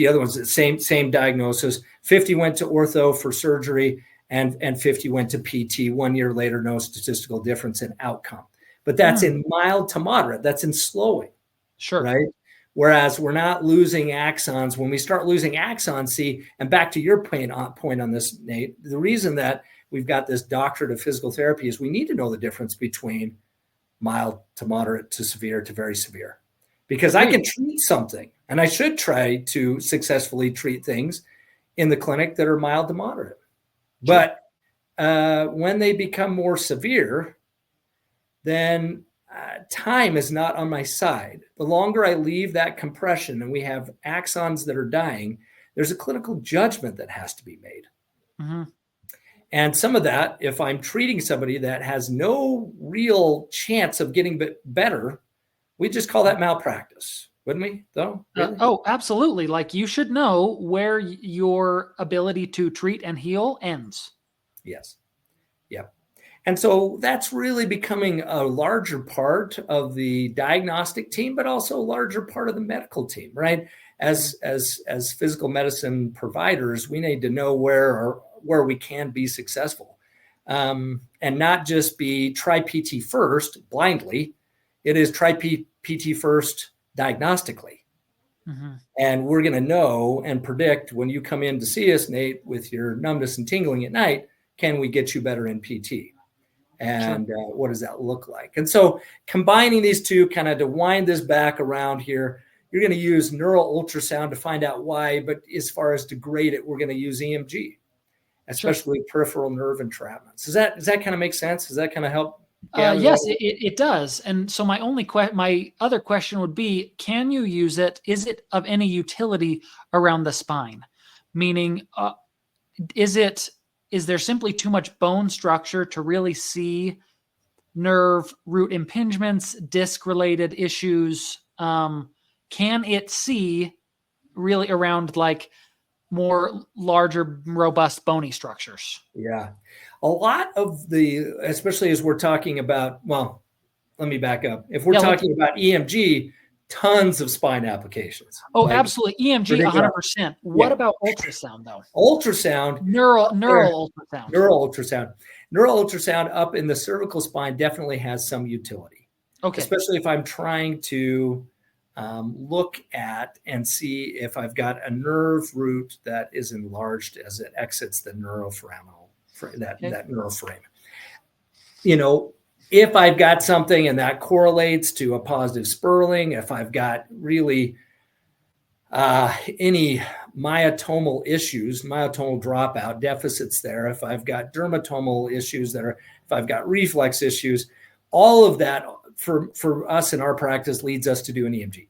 other ones, same diagnosis. 50 went to ortho for surgery, and 50 went to PT. 1 year later, no statistical difference in outcome. But that's in mild to moderate. That's in slowing. Sure. Right? Whereas we're not losing axons. When we start losing axons, see, and back to your point on this, Nate, the reason that we've got this doctorate of physical therapy is we need to know the difference between mild to moderate to severe to very severe. Because I can treat something, and I should try to successfully treat things in the clinic that are mild to moderate. But when they become more severe, then time is not on my side. The longer I leave that compression and we have axons that are dying, there's a clinical judgment that has to be made. Mm-hmm. And some of that, if I'm treating somebody that has no real chance of getting better, we just call that malpractice, wouldn't we, though? Really? Absolutely. Like, you should know where your ability to treat and heal ends. Yes. Yep. And so that's really becoming a larger part of the diagnostic team, but also a larger part of the medical team, right? as physical medicine providers, we need to know where we can be successful, and not just try PT first blindly. It is try PT first diagnostically. Mm-hmm. And we're going to know and predict when you come in to see us, Nate, with your numbness and tingling at night, can we get you better in PT? And what does that look like? And so combining these two, kind of to wind this back around here, you're going to use neural ultrasound to find out why, but as far as to grade it, we're going to use EMG, especially peripheral nerve entrapments. Does that kind of make sense? Does that kind of help? Yes, it does. And so my other question would be, can you use it? Is it of any utility around the spine? Meaning, is there simply too much bone structure to really see nerve root impingements, disc-related issues? Can it see really around like more larger, robust bony structures? Yeah. A lot of especially as we're talking about, well, let me back up. If we're talking about EMG, tons of spine applications. Oh, like absolutely. EMG, 100%. What about ultrasound, though? Ultrasound. Neural ultrasound. Neural ultrasound. Neural ultrasound up in the cervical spine definitely has some utility. Okay. Especially if I'm trying to look at and see if I've got a nerve root that is enlarged as it exits the neuroforaminal, that neural frame. If I've got something and that correlates to a positive spurling, if I've got really any myotomal issues, myotomal dropout deficits there, if I've got dermatomal issues if I've got reflex issues, all of that for us in our practice leads us to do an EMG,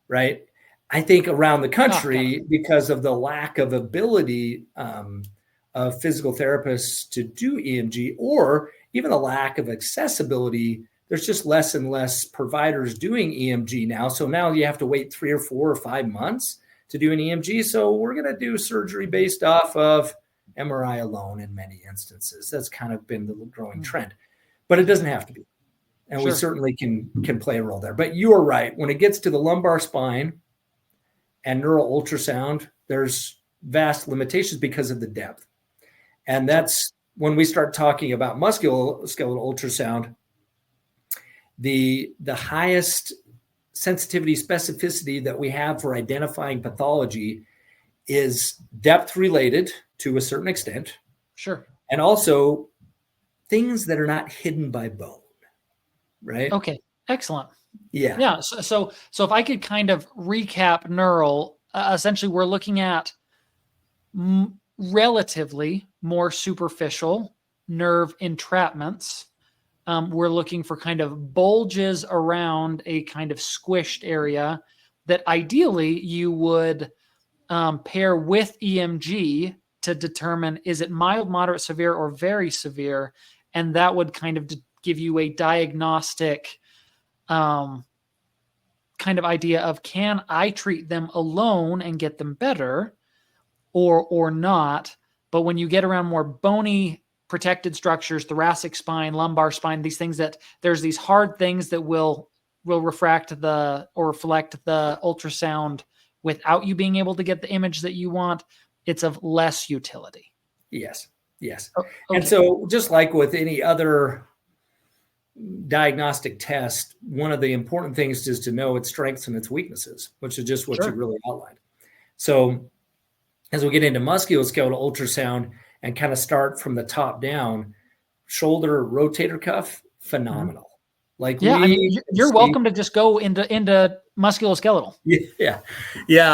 right? I think around the country, because of the lack of ability of physical therapists to do EMG, or even the lack of accessibility, there's just less and less providers doing EMG now. So now you have to wait 3 or 4 or 5 months to do an EMG. So we're going to do surgery based off of MRI alone in many instances. That's kind of been the growing trend, but it doesn't have to be. And we certainly can play a role there. But you are right. When it gets to the lumbar spine and neural ultrasound, there's vast limitations because of the depth. And that's when we start talking about musculoskeletal ultrasound, the highest sensitivity specificity that we have for identifying pathology is depth related to a certain extent. Sure. And also things that are not hidden by bone. Right. Okay. Excellent. Yeah. Yeah. So if I could kind of recap neural, essentially we're looking at relatively more superficial nerve entrapments. We're looking for kind of bulges around a kind of squished area that ideally you would pair with EMG to determine, is it mild, moderate, severe, or very severe? And that would kind of give you a diagnostic kind of idea of, can I treat them alone and get them better or not? But when you get around more bony protected structures, thoracic spine, lumbar spine, these things that there's these hard things that will refract or reflect the ultrasound without you being able to get the image that you want, it's of less utility. Yes. Okay. And so just like with any other diagnostic test, one of the important things is to know its strengths and its weaknesses, which is just what you really outlined. So as we get into musculoskeletal ultrasound and kind of start from the top down, shoulder rotator cuff, phenomenal. Like, yeah, I mean, you're welcome to just go into musculoskeletal. Yeah.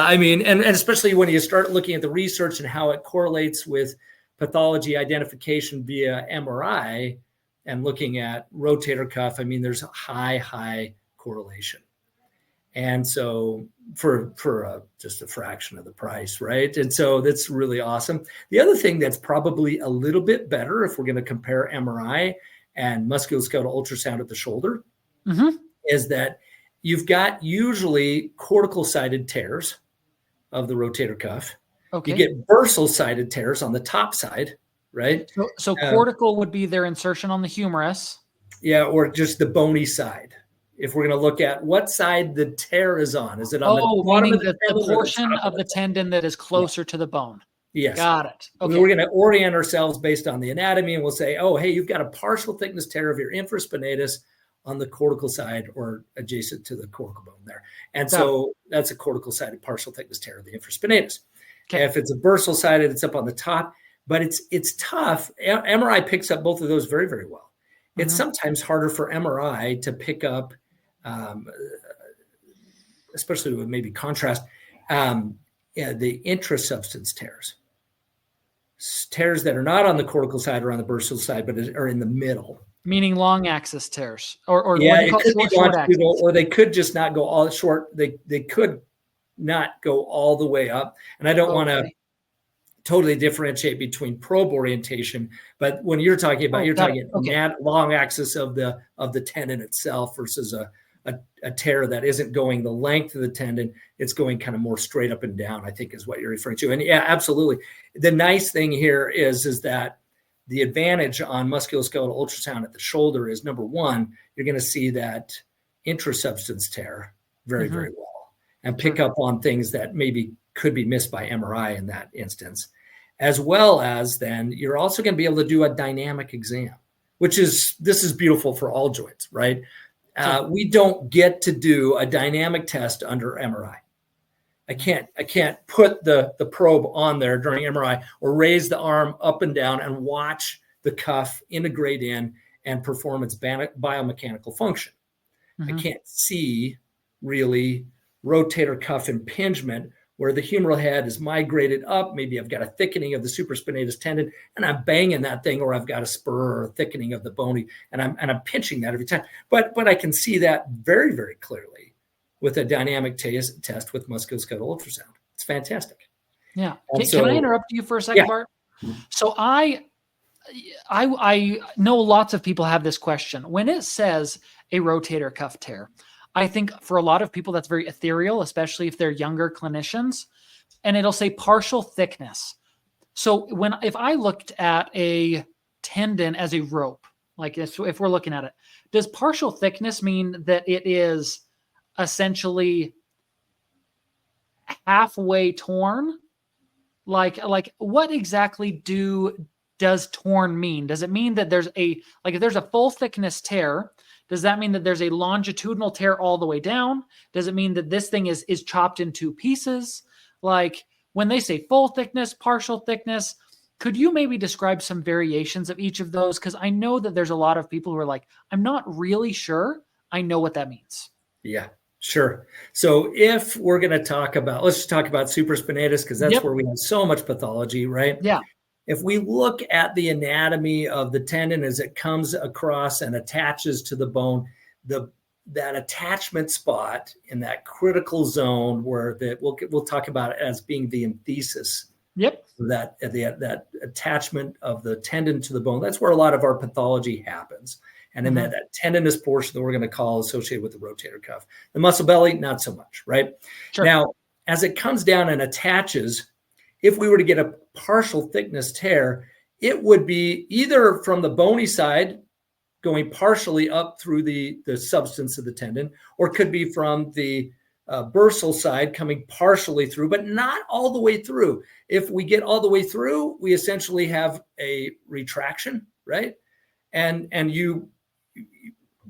I mean, and especially when you start looking at the research and how it correlates with pathology identification via MRI and looking at rotator cuff, I mean, there's a high correlation. And so for just a fraction of the price, right? And so that's really awesome. The other thing that's probably a little bit better if we're going to compare MRI and musculoskeletal ultrasound at the shoulder is that you've got usually cortical-sided tears of the rotator cuff. Okay. You get bursal-sided tears on the top side, right? So cortical would be their insertion on the humerus. Yeah, or just the bony side. If we're going to look at what side the tear is on, is it on the bottom meaning of the tendon or portion the top of the tendon that is closer to the bone. Yes. Got it. Okay. We're going to orient ourselves based on the anatomy, and we'll say, oh, hey, you've got a partial thickness tear of your infraspinatus on the cortical side or adjacent to the cortical bone there. And so that's a cortical sided partial thickness tear of the infraspinatus. Okay. If it's a bursal sided, it's up on the top, but it's tough. MRI picks up both of those very, very well. It's sometimes harder for MRI to pick up, especially with maybe contrast, the intrasubstance tears that are not on the cortical side or on the bursal side, but are in the middle. Meaning long axis tears, or it could be longitudinal, or they could just not go all short. They could not go all the way up. And I don't want to totally differentiate between probe orientation, but when you're talking about, you're talking long axis of the tendon itself versus a tear that isn't going the length of the tendon. It's going kind of more straight up and down, I think is what you're referring to. And yeah, absolutely. The nice thing here is that the advantage on musculoskeletal ultrasound at the shoulder is, number one, you're going to see that intrasubstance tear very, very well and pick up on things that maybe could be missed by MRI in that instance, as well as then you're also going to be able to do a dynamic exam, this is beautiful for all joints, right? We don't get to do a dynamic test under MRI. I can't put the probe on there during MRI or raise the arm up and down and watch the cuff integrate in and perform its biomechanical function. I can't see really rotator cuff impingement where the humeral head is migrated up. Maybe I've got a thickening of the supraspinatus tendon and I'm banging that thing, or I've got a spur or a thickening of the bony and I'm pinching that every time. But I can see that very, very clearly with a dynamic test with musculoskeletal ultrasound. It's fantastic. Yeah. Can I interrupt you for a second, Bart? So I know lots of people have this question. When it says a rotator cuff tear, I think for a lot of people that's very ethereal, especially if they're younger clinicians, and it'll say partial thickness. So if I looked at a tendon as a rope, like if we're looking at it, does partial thickness mean that it is essentially halfway torn? Like what exactly does torn mean? Does it mean that there's if there's a full thickness tear, does that mean that there's a longitudinal tear all the way down? Does it mean that this thing is chopped in two pieces? Like when they say full thickness, partial thickness, could you maybe describe some variations of each of those? Because I know that there's a lot of people who are like, I'm not really sure I know what that means. Yeah. Sure. So if we're going to talk about, let's just talk about supraspinatus, because that's where we have so much pathology, right? Yeah. If we look at the anatomy of the tendon as it comes across and attaches to the bone, that attachment spot in that critical zone where we'll talk about it as being the enthesis. Yep. That attachment of the tendon to the bone, that's where a lot of our pathology happens. And in that tendinous portion that we're going to call associated with the rotator cuff. The muscle belly, not so much, right? Sure. Now, as it comes down and attaches, if we were to get a partial thickness tear, it would be either from the bony side going partially up through the substance of the tendon, or it could be from the bursal side coming partially through, but not all the way through. If we get all the way through, we essentially have a retraction, right? And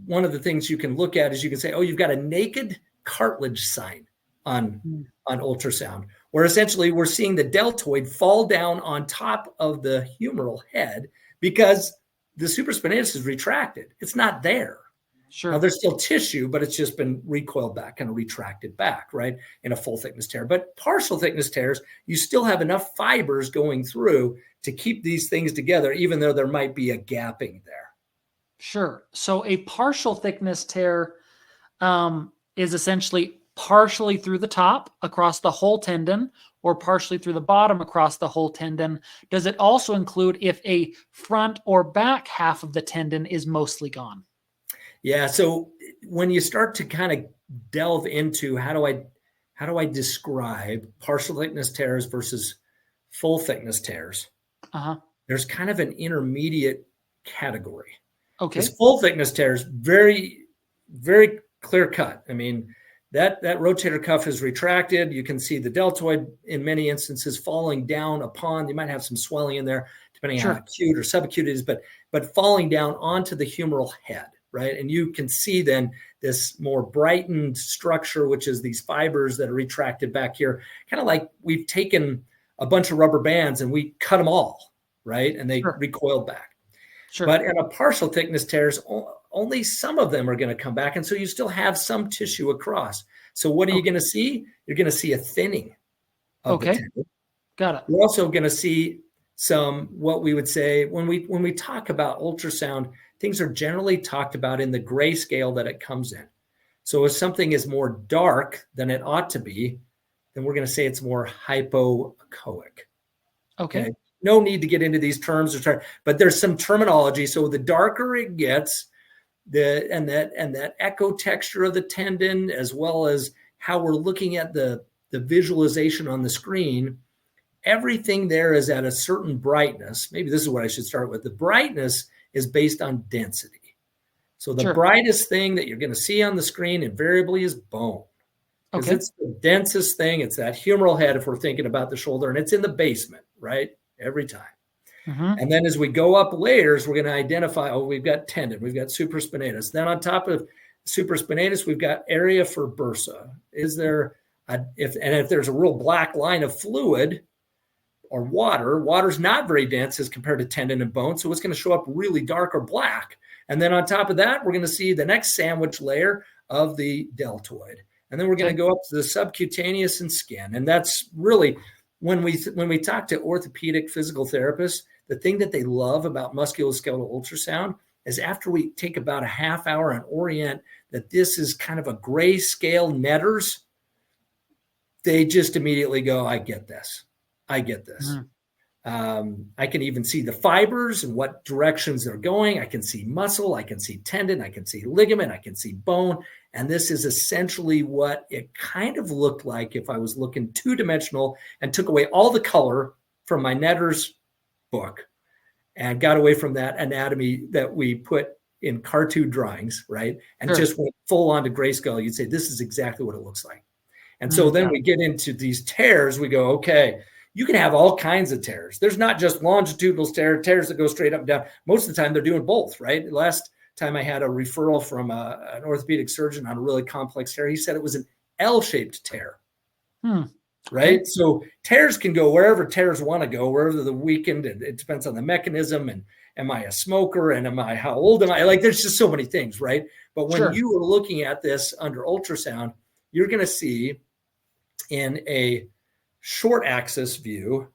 one of the things you can look at is you can say, oh, you've got a naked cartilage sign on ultrasound, where essentially we're seeing the deltoid fall down on top of the humeral head because the supraspinatus is retracted. It's not there. Sure. Now, there's still tissue, but it's just been recoiled back, kind of retracted back, right, in a full thickness tear. But partial thickness tears, you still have enough fibers going through to keep these things together, even though there might be a gapping there. Sure. So a partial thickness tear is essentially partially through the top across the whole tendon or partially through the bottom across the whole tendon. Does it also include if a front or back half of the tendon is mostly gone? Yeah. So when you start to kind of delve into how do I describe partial thickness tears versus full thickness tears, there's kind of an intermediate category. Okay. This full thickness tears very, very clear cut. I mean, that rotator cuff is retracted. You can see the deltoid in many instances falling down upon, you might have some swelling in there, depending on how acute or subacute it is, but falling down onto the humeral head, right? And you can see then this more brightened structure, which is these fibers that are retracted back here, kind of like we've taken a bunch of rubber bands and we cut them all, right? And they recoiled back. But in a partial thickness tears, only some of them are going to come back. And so you still have some tissue across. So what are you going to see? You're going to see a thinning of the tendon. Got it. You're also going to see some, what we would say, when we talk about ultrasound, things are generally talked about in the gray scale that it comes in. So if something is more dark than it ought to be, then we're going to say it's more hypoechoic. Okay. No need to get into these terms, but there's some terminology. So the darker it gets, and that echo texture of the tendon, as well as how we're looking at the visualization on the screen, everything there is at a certain brightness. Maybe this is what I should start with. The brightness is based on density. So the brightest thing that you're going to see on the screen invariably is bone. Because it's the densest thing. It's that humeral head if we're thinking about the shoulder, and it's in the basement, right? Every time. And then as we go up layers, we're going to identify, we've got tendon, we've got supraspinatus. Then on top of supraspinatus, we've got area for bursa. Is there, if there's a real black line of fluid or water's not very dense as compared to tendon and bone. So it's going to show up really dark or black. And then on top of that, we're going to see the next sandwich layer of the deltoid. And then we're going to go up to the subcutaneous and skin. And that's really, when we talk to orthopedic physical therapists, the thing that they love about musculoskeletal ultrasound is after we take about a half hour and orient that this is kind of a grayscale netters, they just immediately go, I get this. I get this. I can even see the fibers and what directions they're going. I can see muscle. I can see tendon. I can see ligament. I can see bone. And this is essentially what it kind of looked like if I was looking two-dimensional and took away all the color from my Netter's book and got away from that anatomy that we put in cartoon drawings, right? And just went full on to grayscale. You'd say, this is exactly what it looks like. And so then we get into these tears. We go, okay, you can have all kinds of tears. There's not just longitudinal tears that go straight up and down. Most of the time they're doing both, right? Last time I had a referral from an orthopedic surgeon on a really complex tear. He said it was an L-shaped tear, right? So tears can go wherever tears want to go, wherever the weakened, and it depends on the mechanism. And am I a smoker? And how old am I? Like, there's just so many things, right? But when you are looking at this under ultrasound, you're going to see in a short axis view,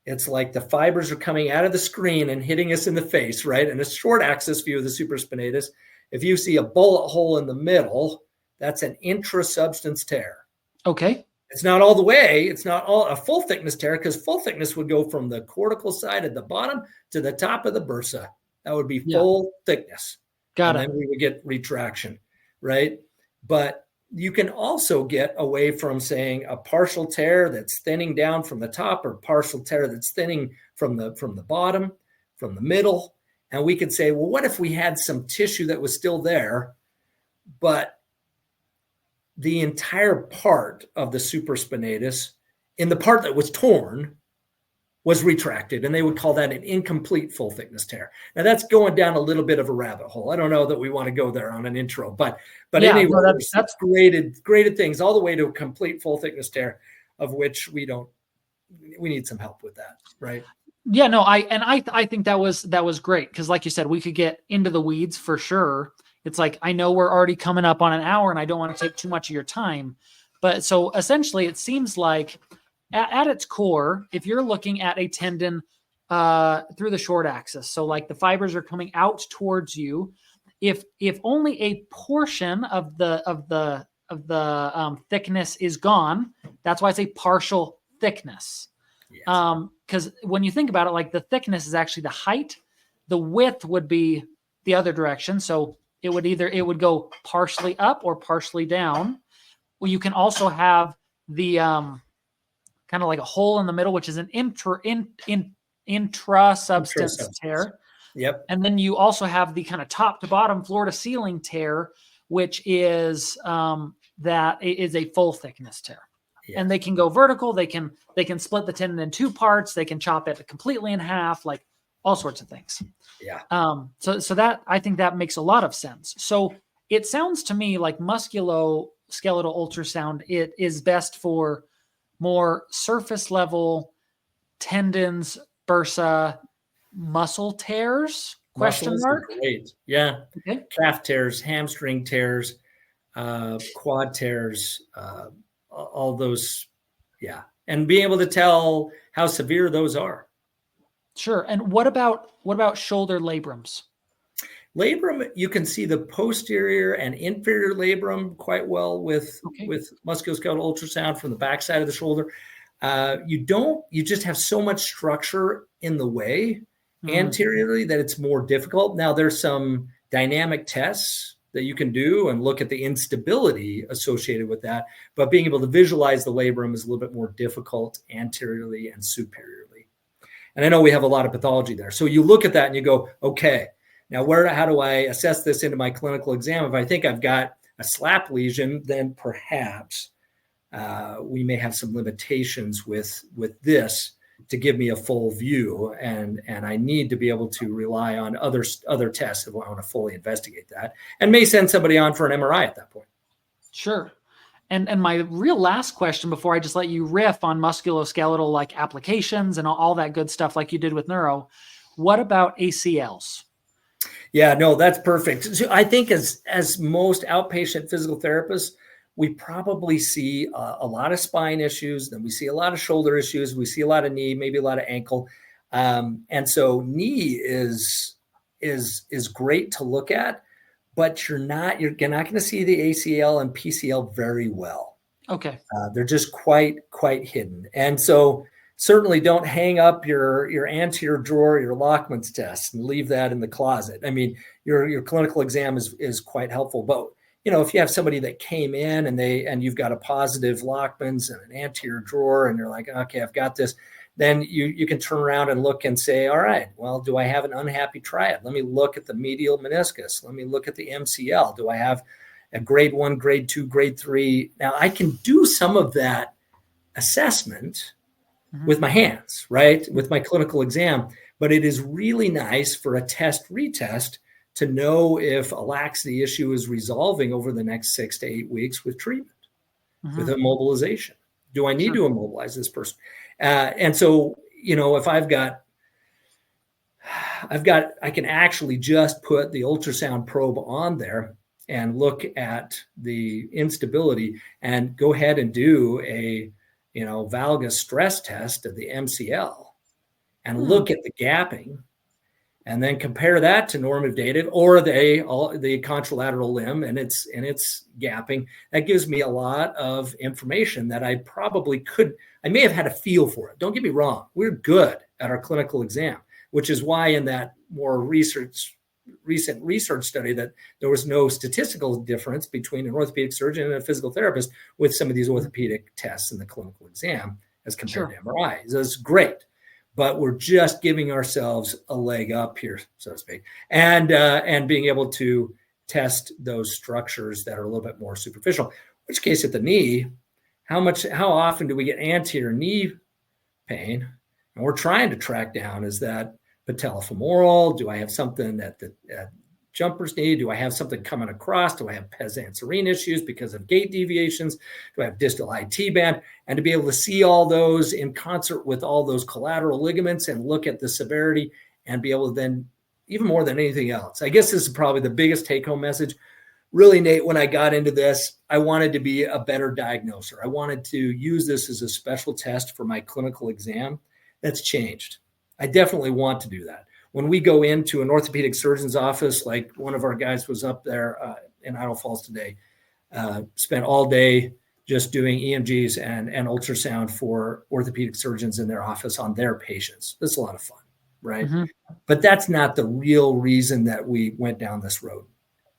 it's like the fibers are coming out of the screen and hitting us in the face, right? And a short axis view of the supraspinatus, if you see a bullet hole in the middle, that's an intrasubstance tear. Okay. It's not all the way. It's not all a full thickness tear, because full thickness would go from the cortical side at the bottom to the top of the bursa. That would be full thickness. Got it. And then we would get retraction, right? But you can also get away from saying a partial tear that's thinning down from the top, or partial tear that's thinning from the bottom, from the middle. And we could say, well, what if we had some tissue that was still there, but the entire part of the supraspinatus, in the part that was torn, was retracted, and they would call that an incomplete full thickness tear. Now that's going down a little bit of a rabbit hole. I don't know that we want to go there on an intro, but anyway, that's graded things all the way to a complete full thickness tear, of which we need some help with that, right? Yeah, no, I think that was great, because like you said, we could get into the weeds for sure. It's like, I know we're already coming up on an hour and I don't want to take too much of your time, but so essentially it seems like at its core, if you're looking at a tendon through the short axis, so like the fibers are coming out towards you, if only a portion of the thickness is gone, that's why it's a partial thickness. Yes. Because when you think about it, like the thickness is actually the height, the width would be the other direction. So it would go partially up or partially down. Well, you can also have the kind of like a hole in the middle, which is an intrasubstance tear. Yep. And then you also have the kind of top to bottom, floor to ceiling tear, which is that it is a full thickness tear. Yeah. And they can go vertical. They can split the tendon in 2 parts. They can chop it completely in half, like all sorts of things. Yeah. So that, I think that makes a lot of sense. So it sounds to me like musculoskeletal ultrasound, it is best for more surface level tendons, bursa, muscle tears? Question Muscles mark. are great. Yeah. Okay. Calf tears, hamstring tears, quad tears, all those. Yeah. And being able to tell how severe those are. Sure. And what about shoulder labrums? Labrum, you can see the posterior and inferior labrum quite well with musculoskeletal ultrasound from the backside of the shoulder. You just have so much structure in the way anteriorly that it's more difficult. Now, there's some dynamic tests that you can do and look at the instability associated with that, but being able to visualize the labrum is a little bit more difficult anteriorly and superiorly. And I know we have a lot of pathology there. So you look at that and you go, okay, now how do I assess this into my clinical exam? If I think I've got a slap lesion, then perhaps we may have some limitations with this to give me a full view, and I need to be able to rely on other tests if I want to fully investigate that, and may send somebody on for an MRI at that point. Sure. And my real last question before I just let you riff on musculoskeletal like applications and all that good stuff like you did with neuro, what about ACLs? Yeah, no, that's perfect. So I think as most outpatient physical therapists, we probably see a lot of spine issues, then we see a lot of shoulder issues, we see a lot of knee, maybe a lot of ankle. And so knee is great to look at, but you're not going to see the ACL and PCL very well. Okay. They're just quite hidden. And so certainly don't hang up your anterior drawer, your Lockman's test, and leave that in the closet. I mean, your clinical exam is quite helpful, but if you have somebody that came in and you've got a positive Lockman's and an anterior drawer, and you're like, okay, I've got this, then you can turn around and look and say, all right, well, do I have an unhappy triad? Let me look at the medial meniscus. Let me look at the MCL. Do I have a grade 1, grade 2, grade 3? Now I can do some of that assessment with my hands, right? With my clinical exam, but it is really nice for a retest to know if a laxity issue is resolving over the next 6 to 8 weeks with treatment, with immobilization. Do I need to immobilize this person? And so, if I can actually just put the ultrasound probe on there and look at the instability and go ahead and do a, valgus stress test of the MCL and look at the gapping, and then compare that to normative data or the contralateral limb and its gapping. That gives me a lot of information that I may have had a feel for it. Don't get me wrong. We're good at our clinical exam, which is why in that more recent research study that there was no statistical difference between an orthopedic surgeon and a physical therapist with some of these orthopedic tests in the clinical exam as compared to MRI. So it's great. But we're just giving ourselves a leg up here, so to speak, and being able to test those structures that are a little bit more superficial. In which case, at the knee, how often do we get anterior knee pain? And we're trying to track down, is that patellofemoral? Do I have something at the jumper's knee? Do I have something coming across? Do I have pes anserine issues because of gait deviations? Do I have distal IT band? And to be able to see all those in concert with all those collateral ligaments and look at the severity and be able to then, even more than anything else, I guess this is probably the biggest take-home message. Really, Nate, when I got into this, I wanted to be a better diagnoser. I wanted to use this as a special test for my clinical exam. That's changed. I definitely want to do that. When we go into an orthopedic surgeon's office, like one of our guys was up there in Idaho Falls today, spent all day just doing EMGs and ultrasound for orthopedic surgeons in their office on their patients. It's a lot of fun, right? But that's not the real reason that we went down this road.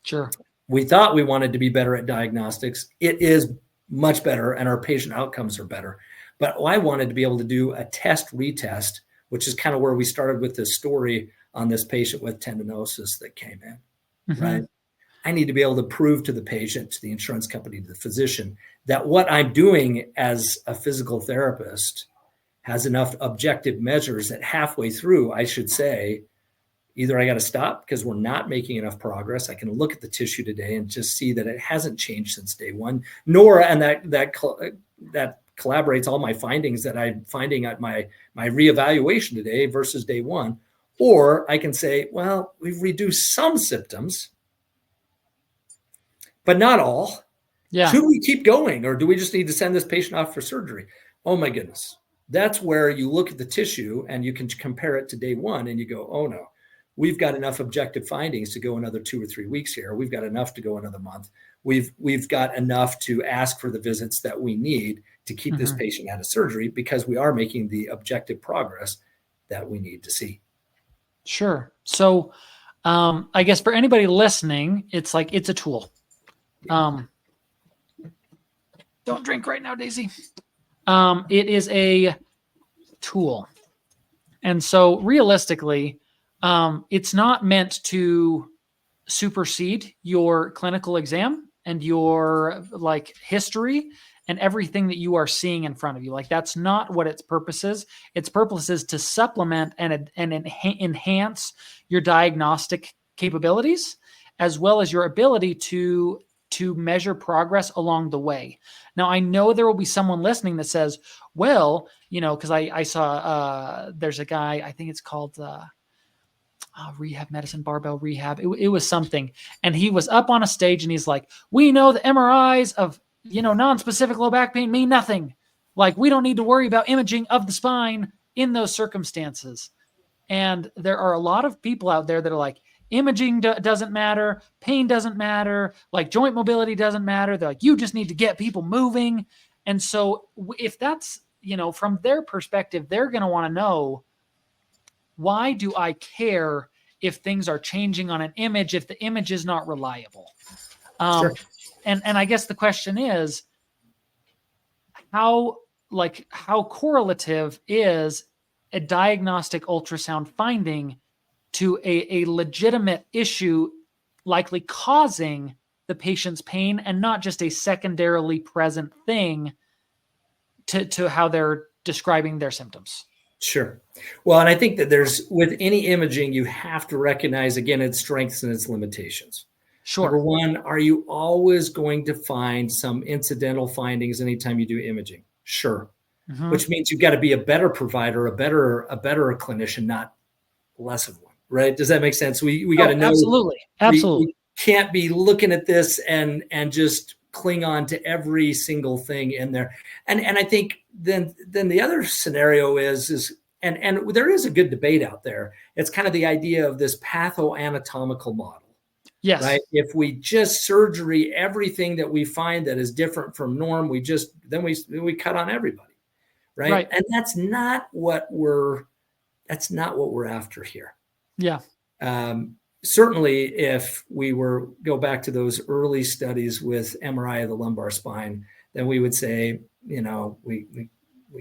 Sure. We thought we wanted to be better at diagnostics. It is much better, and our patient outcomes are better. But I wanted to be able to do a retest, which is kind of where we started with this story on this patient with tendinosis that came in, right? I need to be able to prove to the patient, to the insurance company, to the physician, that what I'm doing as a physical therapist has enough objective measures that halfway through, I should say, either I got to stop because we're not making enough progress. I can look at the tissue today and just see that it hasn't changed since day one, and that collaborates all my findings that I'm finding at my reevaluation today versus day one. Or I can say, well, we've reduced some symptoms, but not all. Yeah. Should we keep going, or do we just need to send this patient off for surgery? Oh my goodness. That's where you look at the tissue and you can compare it to day one and you go, oh no, we've got enough objective findings to go another 2 or 3 weeks here. We've got enough to go another month. We've got enough to ask for the visits that we need to keep this patient out of surgery, because we are making the objective progress that we need to see. Sure. So I guess for anybody listening, it's like, it's a tool. Don't drink right now, Daisy. It is a tool. And so realistically, it's not meant to supersede your clinical exam and your like history and everything that you are seeing in front of you. Like, that's not what its purpose is. Its purpose is to supplement and enhance your diagnostic capabilities, as well as your ability to measure progress along the way. Now, I know there will be someone listening that says, well, because I saw there's a guy, I think it's called rehab medicine, barbell rehab. It was something. And he was up on a stage and he's like, we know the MRIs of, non-specific low back pain mean nothing. Like, we don't need to worry about imaging of the spine in those circumstances. And there are a lot of people out there that are like, imaging doesn't matter. Pain doesn't matter. Like, joint mobility doesn't matter. They're like, you just need to get people moving. And so if that's, from their perspective, they're going to want to know, why do I care if things are changing on an image, if the image is not reliable? Sure. And I guess the question is, how correlative is a diagnostic ultrasound finding to a legitimate issue likely causing the patient's pain, and not just a secondarily present thing to how they're describing their symptoms? Sure. Well, and I think that with any imaging, you have to recognize, again, its strengths and its limitations. Sure. Number one, are you always going to find some incidental findings anytime you do imaging? Sure. Which means you've got to be a better provider, a better clinician, not less of one, right? Does that make sense? We got to know. Absolutely. We can't be looking at this and just cling on to every single thing in there. And I think then the other scenario is there is a good debate out there. It's kind of the idea of this pathoanatomical model. Yes. Right. If we just surgery everything that we find that is different from norm, we cut on everybody. Right. And that's not what we're after here. Yeah. Certainly, if we go back to those early studies with MRI of the lumbar spine, then we would say, we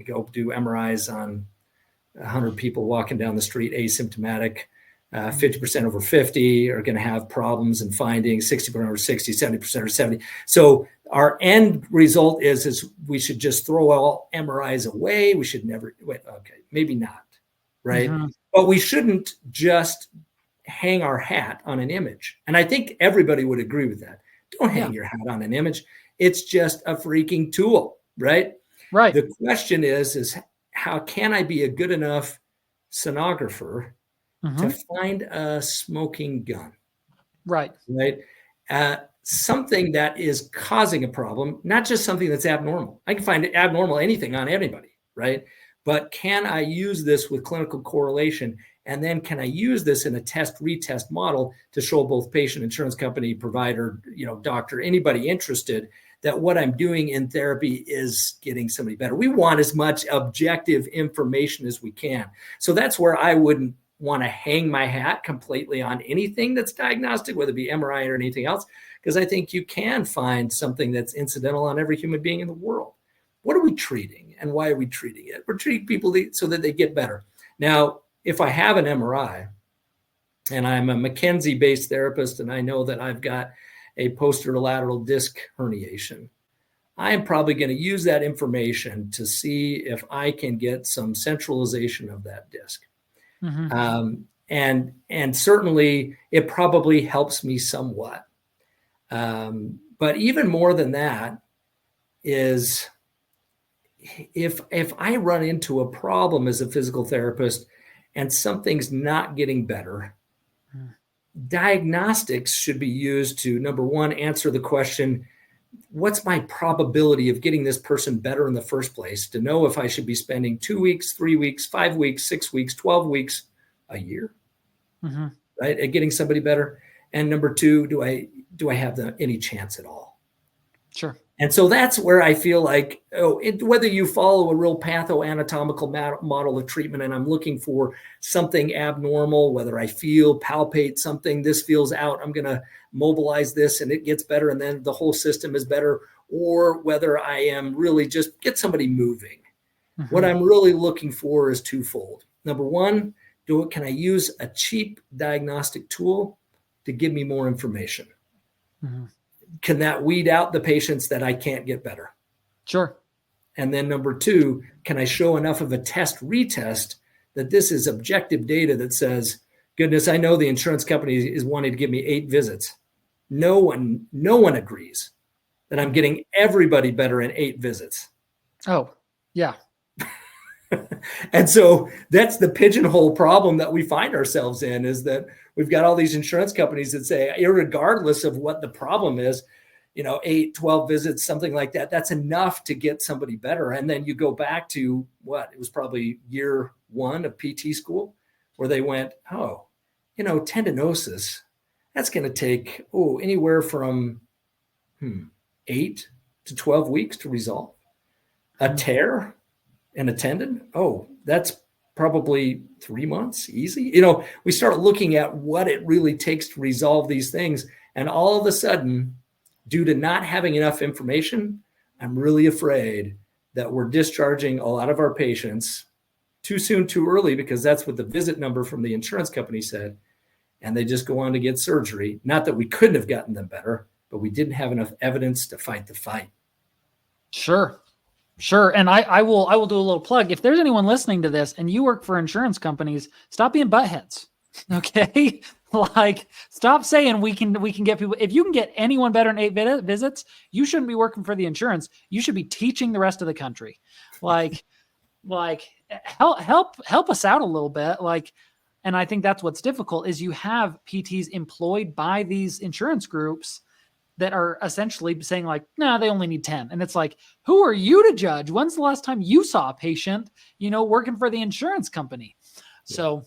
go do MRIs on 100 people walking down the street asymptomatic. 50% over 50 are going to have problems and findings, 60% over 60, 70% over 70. So our end result is we should just throw all MRIs away. We should never, maybe not, right? But we shouldn't just hang our hat on an image. And I think everybody would agree with that. Don't hang your hat on an image. It's just a freaking tool, right? Right. The question is how can I be a good enough sonographer to find a smoking gun? Right. Something that is causing a problem, not just something that's abnormal. I can find abnormal anything on anybody, right? But can I use this with clinical correlation? And then can I use this in a retest model to show both patient, insurance company, provider, doctor, anybody interested, that what I'm doing in therapy is getting somebody better? We want as much objective information as we can. So that's where I wouldn't want to hang my hat completely on anything that's diagnostic, whether it be MRI or anything else, because I think you can find something that's incidental on every human being in the world. What are we treating and why are we treating it? We're treating people so that they get better. Now, if I have an MRI and I'm a McKenzie-based therapist and I know that I've got a posterior lateral disc herniation. I am probably going to use that information to see if I can get some centralization of that disc. And certainly it probably helps me somewhat. But even more than that is if I run into a problem as a physical therapist and something's not getting better, diagnostics should be used to, number one, answer the question, what's my probability of getting this person better in the first place, to know if I should be spending 2 weeks, 3 weeks, 5 weeks, 6 weeks, 12 weeks, a year, right, at getting somebody better. And number two, do I have any chance at all? Sure. And so that's where I feel like, whether you follow a real pathoanatomical model of treatment, and I'm looking for something abnormal, whether I palpate something, this feels out, I'm going to mobilize this and it gets better and then the whole system is better, or whether I am really just get somebody moving. What I'm really looking for is twofold. Number one, can I use a cheap diagnostic tool to give me more information? Can that weed out the patients that I can't get better? Sure. And then number two, can I show enough of a retest that this is objective data that says, goodness, I know the insurance company is wanting to give me 8 visits. No one agrees that I'm getting everybody better in 8 visits. Oh, yeah. And so that's the pigeonhole problem that we find ourselves in, is that we've got all these insurance companies that say, irregardless of what the problem is, 8, 12 visits, something like that, that's enough to get somebody better. And then you go back to it was probably year 1 of PT school, where they went, tendinosis, that's going to take, anywhere from 8 to 12 weeks to resolve. A tear and a tendon, that's probably 3 months, easy. We start looking at what it really takes to resolve these things. And all of a sudden, due to not having enough information, I'm really afraid that we're discharging a lot of our patients too soon, too early, because that's what the visit number from the insurance company said. And they just go on to get surgery. Not that we couldn't have gotten them better, but we didn't have enough evidence to fight the fight. Sure. And I will do a little plug. If there's anyone listening to this and you work for insurance companies, stop being buttheads. Okay. Stop saying we can get people. If you can get anyone better in 8 visits, you shouldn't be working for the insurance. You should be teaching the rest of the country. Help us out a little bit. And I think that's what's difficult is you have PTs employed by these insurance groups that are essentially saying no, they only need 10. And it's who are you to judge? When's the last time you saw a patient, working for the insurance company? So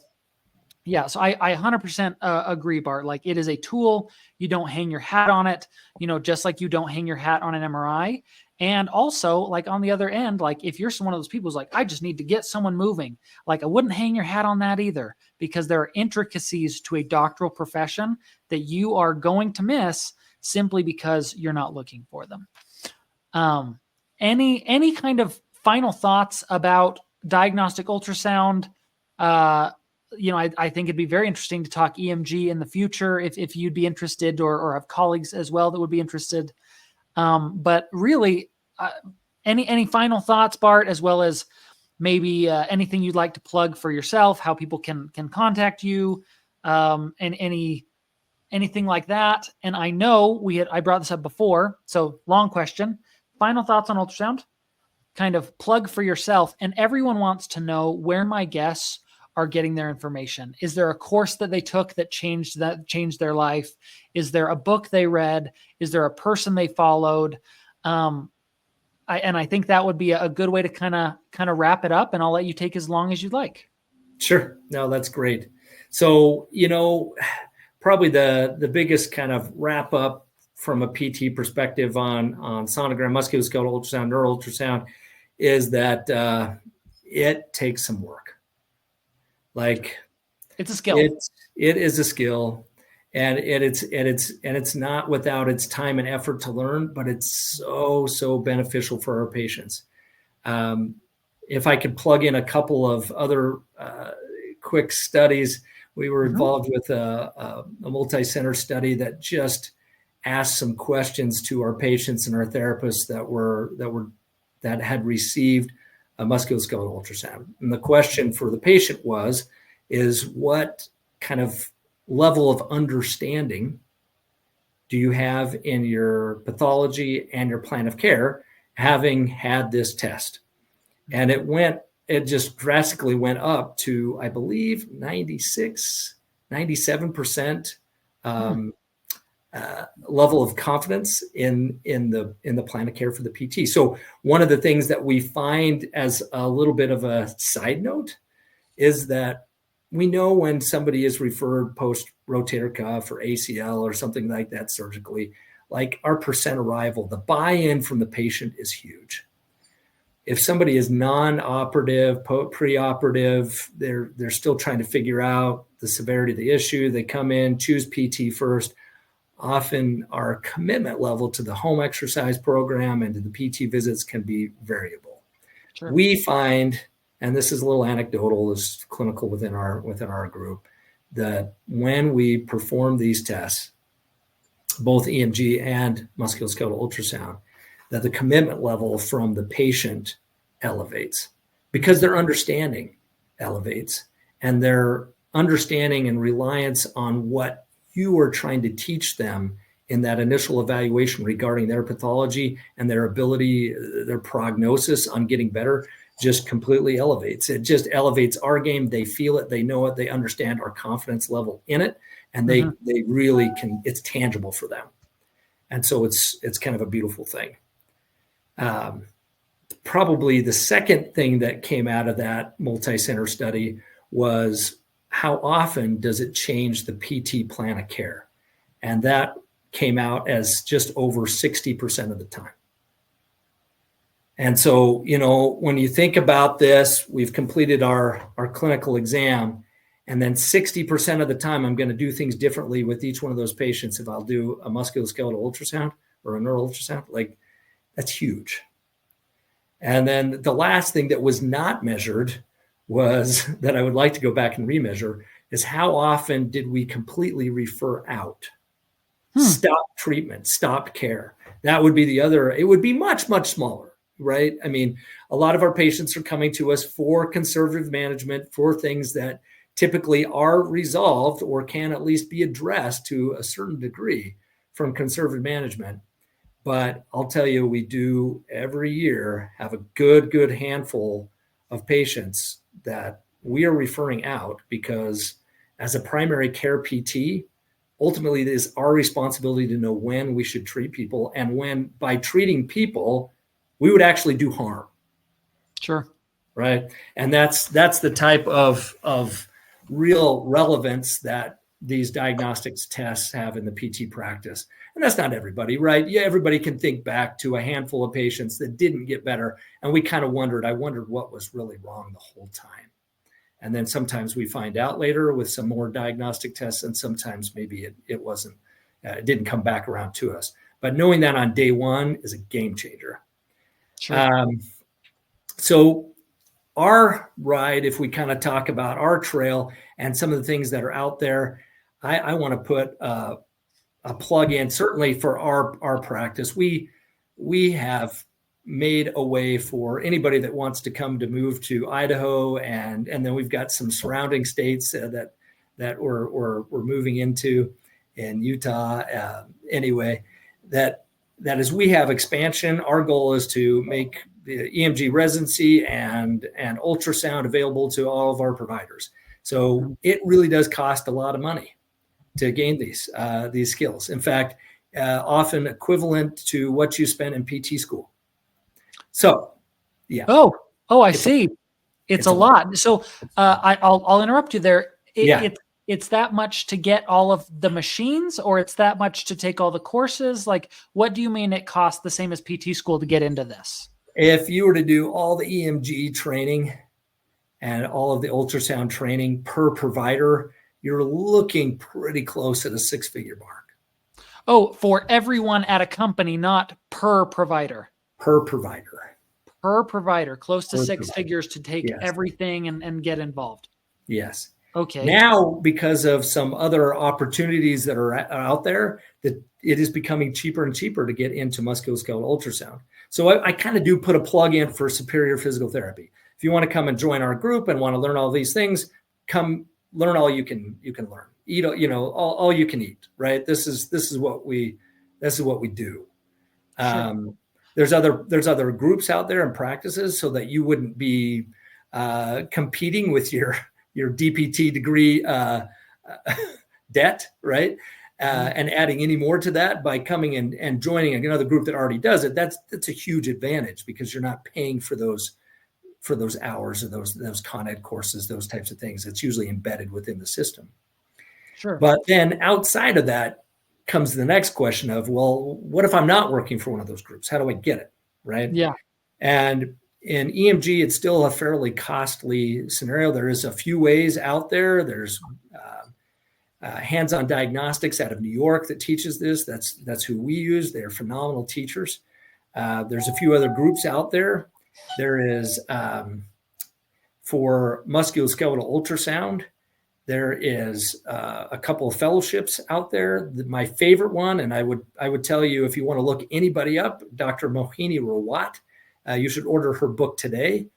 so I 100% agree, Bart. It is a tool. You don't hang your hat on it, just like you don't hang your hat on an MRI. And also on the other end, if you're one of those people who's I just need to get someone moving, I wouldn't hang your hat on that either, because there are intricacies to a doctoral profession that you are going to miss simply because you're not looking for them. Any kind of final thoughts about diagnostic ultrasound? I think it'd be very interesting to talk EMG in the future if you'd be interested, or have colleagues as well that would be interested. But really, any final thoughts, Bart, as well as maybe anything you'd like to plug for yourself, how people can contact you, and anything like that. And I know I brought this up before, so long question. Final thoughts on ultrasound? Kind of plug for yourself. And everyone wants to know where my guests are getting their information. Is there a course that they took that changed their life? Is there a book they read? Is there a person they followed? I think that would be a good way to kind of wrap it up, and I'll let you take as long as you'd like. Sure. No, that's great. So, probably the biggest kind of wrap up from a PT perspective on sonogram, musculoskeletal ultrasound, neural ultrasound is that it takes some work. It's a skill. It is a skill, and it's not without its time and effort to learn, but it's so beneficial for our patients. If I could plug in a couple of other quick studies, we were involved with a multi-center study that just asked some questions to our patients and our therapists that had received a musculoskeletal ultrasound. And the question for the patient is what kind of level of understanding do you have in your pathology and your plan of care having had this test? And it just drastically went up to, I believe, 97% level of confidence in the plan of care for the PT. So one of the things that we find as a little bit of a side note is that we know when somebody is referred post rotator cuff or ACL or something like that surgically, like our percent arrival, the buy-in from the patient is huge. If somebody is non-operative, pre-operative, they're still trying to figure out the severity of the issue. They come in, choose PT first. Often our commitment level to the home exercise program and to the PT visits can be variable. Sure. We find, and this is a little anecdotal, is clinical within our group, that when we perform these tests, both EMG and musculoskeletal ultrasound, that the commitment level from the patient elevates because their understanding elevates, and their understanding and reliance on what you are trying to teach them in that initial evaluation regarding their pathology and their ability, their prognosis on getting better, just completely elevates. It just elevates our game. They feel it, they know it, they understand our confidence level in it, and they really can, it's tangible for them. And so it's kind of a beautiful thing. Probably the second thing that came out of that multi-center study was how often does it change the PT plan of care? And that came out as just over 60% of the time. And so, when you think about this, we've completed our clinical exam, and then 60% of the time I'm going to do things differently with each one of those patients. If I'll do a musculoskeletal ultrasound or a neural ultrasound, like that's huge. And then the last thing that was not measured was that I would like to go back and remeasure is how often did we completely refer out? Stop treatment, stop care. That would be the other, it would be much, much smaller, right? I mean, a lot of our patients are coming to us for conservative management, for things that typically are resolved or can at least be addressed to a certain degree from conservative management. But I'll tell you, we do every year have a good handful of patients that we are referring out because as a primary care PT, ultimately it is our responsibility to know when we should treat people, and when by treating people, we would actually do harm. Sure. Right. And that's the type of real relevance that these diagnostics tests have in the PT practice. And that's not everybody, right? Yeah, everybody can think back to a handful of patients that didn't get better. And we kind of I wondered what was really wrong the whole time. And then sometimes we find out later with some more diagnostic tests, and sometimes maybe it wasn't, it didn't come back around to us. But knowing that on day one is a game changer. Sure. So our ride, if we kind of talk about our trail and some of the things that are out there, I want to put a plug in, certainly for our practice. We have made a way for anybody that wants to move to Idaho, and then we've got some surrounding states that we're moving into in Utah. Anyway, that as we have expansion, our goal is to make the EMG residency and ultrasound available to all of our providers. So it really does cost a lot of money to gain these skills. In fact, often equivalent to what you spent in PT school. So, yeah. Oh, I see. It's a lot. So I'll interrupt you there. It's that much to get all of the machines, or it's that much to take all the courses? Like, what do you mean it costs the same as PT school to get into this? If you were to do all the EMG training and all of the ultrasound training per provider, you're looking pretty close at a six-figure mark. Oh, for everyone at a company, not per provider. Per provider. Per provider, close to six figures to take everything and get involved. Yes. Okay. Now, because of some other opportunities that are out there, that it is becoming cheaper and cheaper to get into musculoskeletal ultrasound. So I kind of do put a plug in for Superior Physical Therapy. If you want to come and join our group and want to learn all these things, come learn all you can learn. Eat, all you can eat, right? This is what we do. Sure. There's other groups out there and practices so that you wouldn't be competing with your DPT degree debt, right? And adding any more to that by coming and joining another group that already does it. That's a huge advantage because you're not paying for those hours or those Con Ed courses, those types of things. It's usually embedded within the system. Sure. But then outside of that comes the next question of, well, what if I'm not working for one of those groups? How do I get it, right? Yeah. And in EMG, it's still a fairly costly scenario. There is a few ways out there. There's Hands-On Diagnostics out of New York that teaches this. That's who we use. They're phenomenal teachers. There's a few other groups out there. There is for musculoskeletal ultrasound. There is a couple of fellowships out there. My favorite one, and I would tell you if you want to look anybody up, Dr. Mohini Rawat. You should order her book today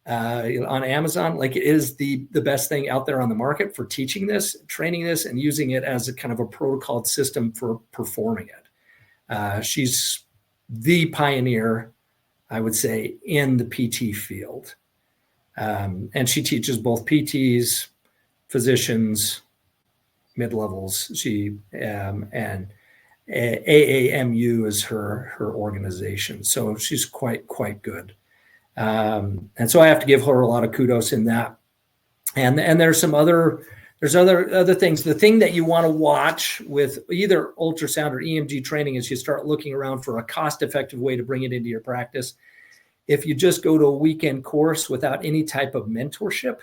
on Amazon. Like, it is the best thing out there on the market for teaching this, training this, and using it as a kind of a protocol system for performing it. She's the pioneer, I would say, in the PT field. And she teaches both PTs, physicians, mid-levels. She and AAMU is her organization. So she's quite good. And so I have to give her a lot of kudos in that. And there's other things. The thing that you want to watch with either ultrasound or EMG training is you start looking around for a cost-effective way to bring it into your practice. If you just go to a weekend course without any type of mentorship,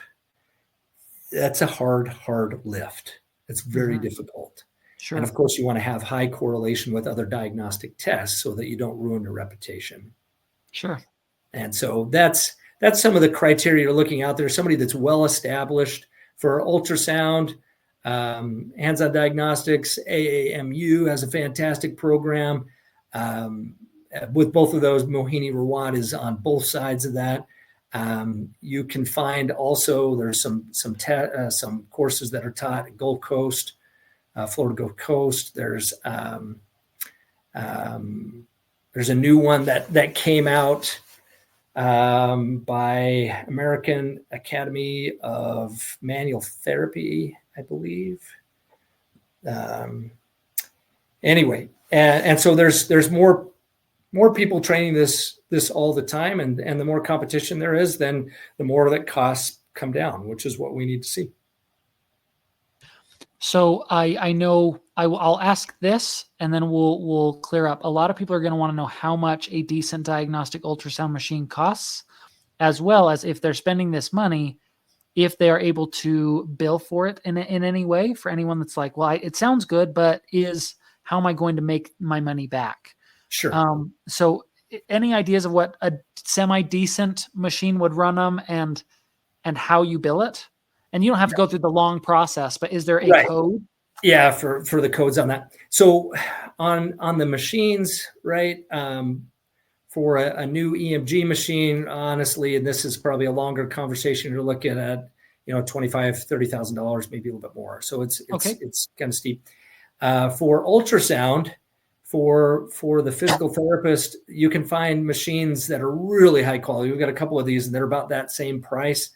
that's a hard lift. It's very difficult. Sure. And of course, you want to have high correlation with other diagnostic tests so that you don't ruin your reputation. Sure. And so that's some of the criteria you're looking out there. Somebody that's well established for ultrasound, Hands-On Diagnostics, AAMU has a fantastic program. With both of those, Mohini Rawat is on both sides of that. You can find also there's some courses that are taught at Gulf Coast, Florida Gulf Coast. There's a new one that came out by American Academy of Manual Therapy, I believe. Anyway, and so there's more people training this all the time, and the more competition there is, then the more that costs come down, which is what we need to see. So I know I'll ask this, and then we'll clear up. A lot of people are going to want to know how much a decent diagnostic ultrasound machine costs, as well as if they're spending this money, if they are able to bill for it in any way. For anyone that's like, well, it sounds good, but how am I going to make my money back? Sure. So any ideas of what a semi-decent machine would run them and how you bill it? And you don't have to go through the long process, but is there a code? Yeah, for the codes on that. So on the machines, right? For a new EMG machine, honestly, and this is probably a longer conversation, you're looking at, $25,000, $30,000, maybe a little bit more. So it's kind of steep. For ultrasound, for the physical therapist, you can find machines that are really high quality. We've got a couple of these, and they're about that same price.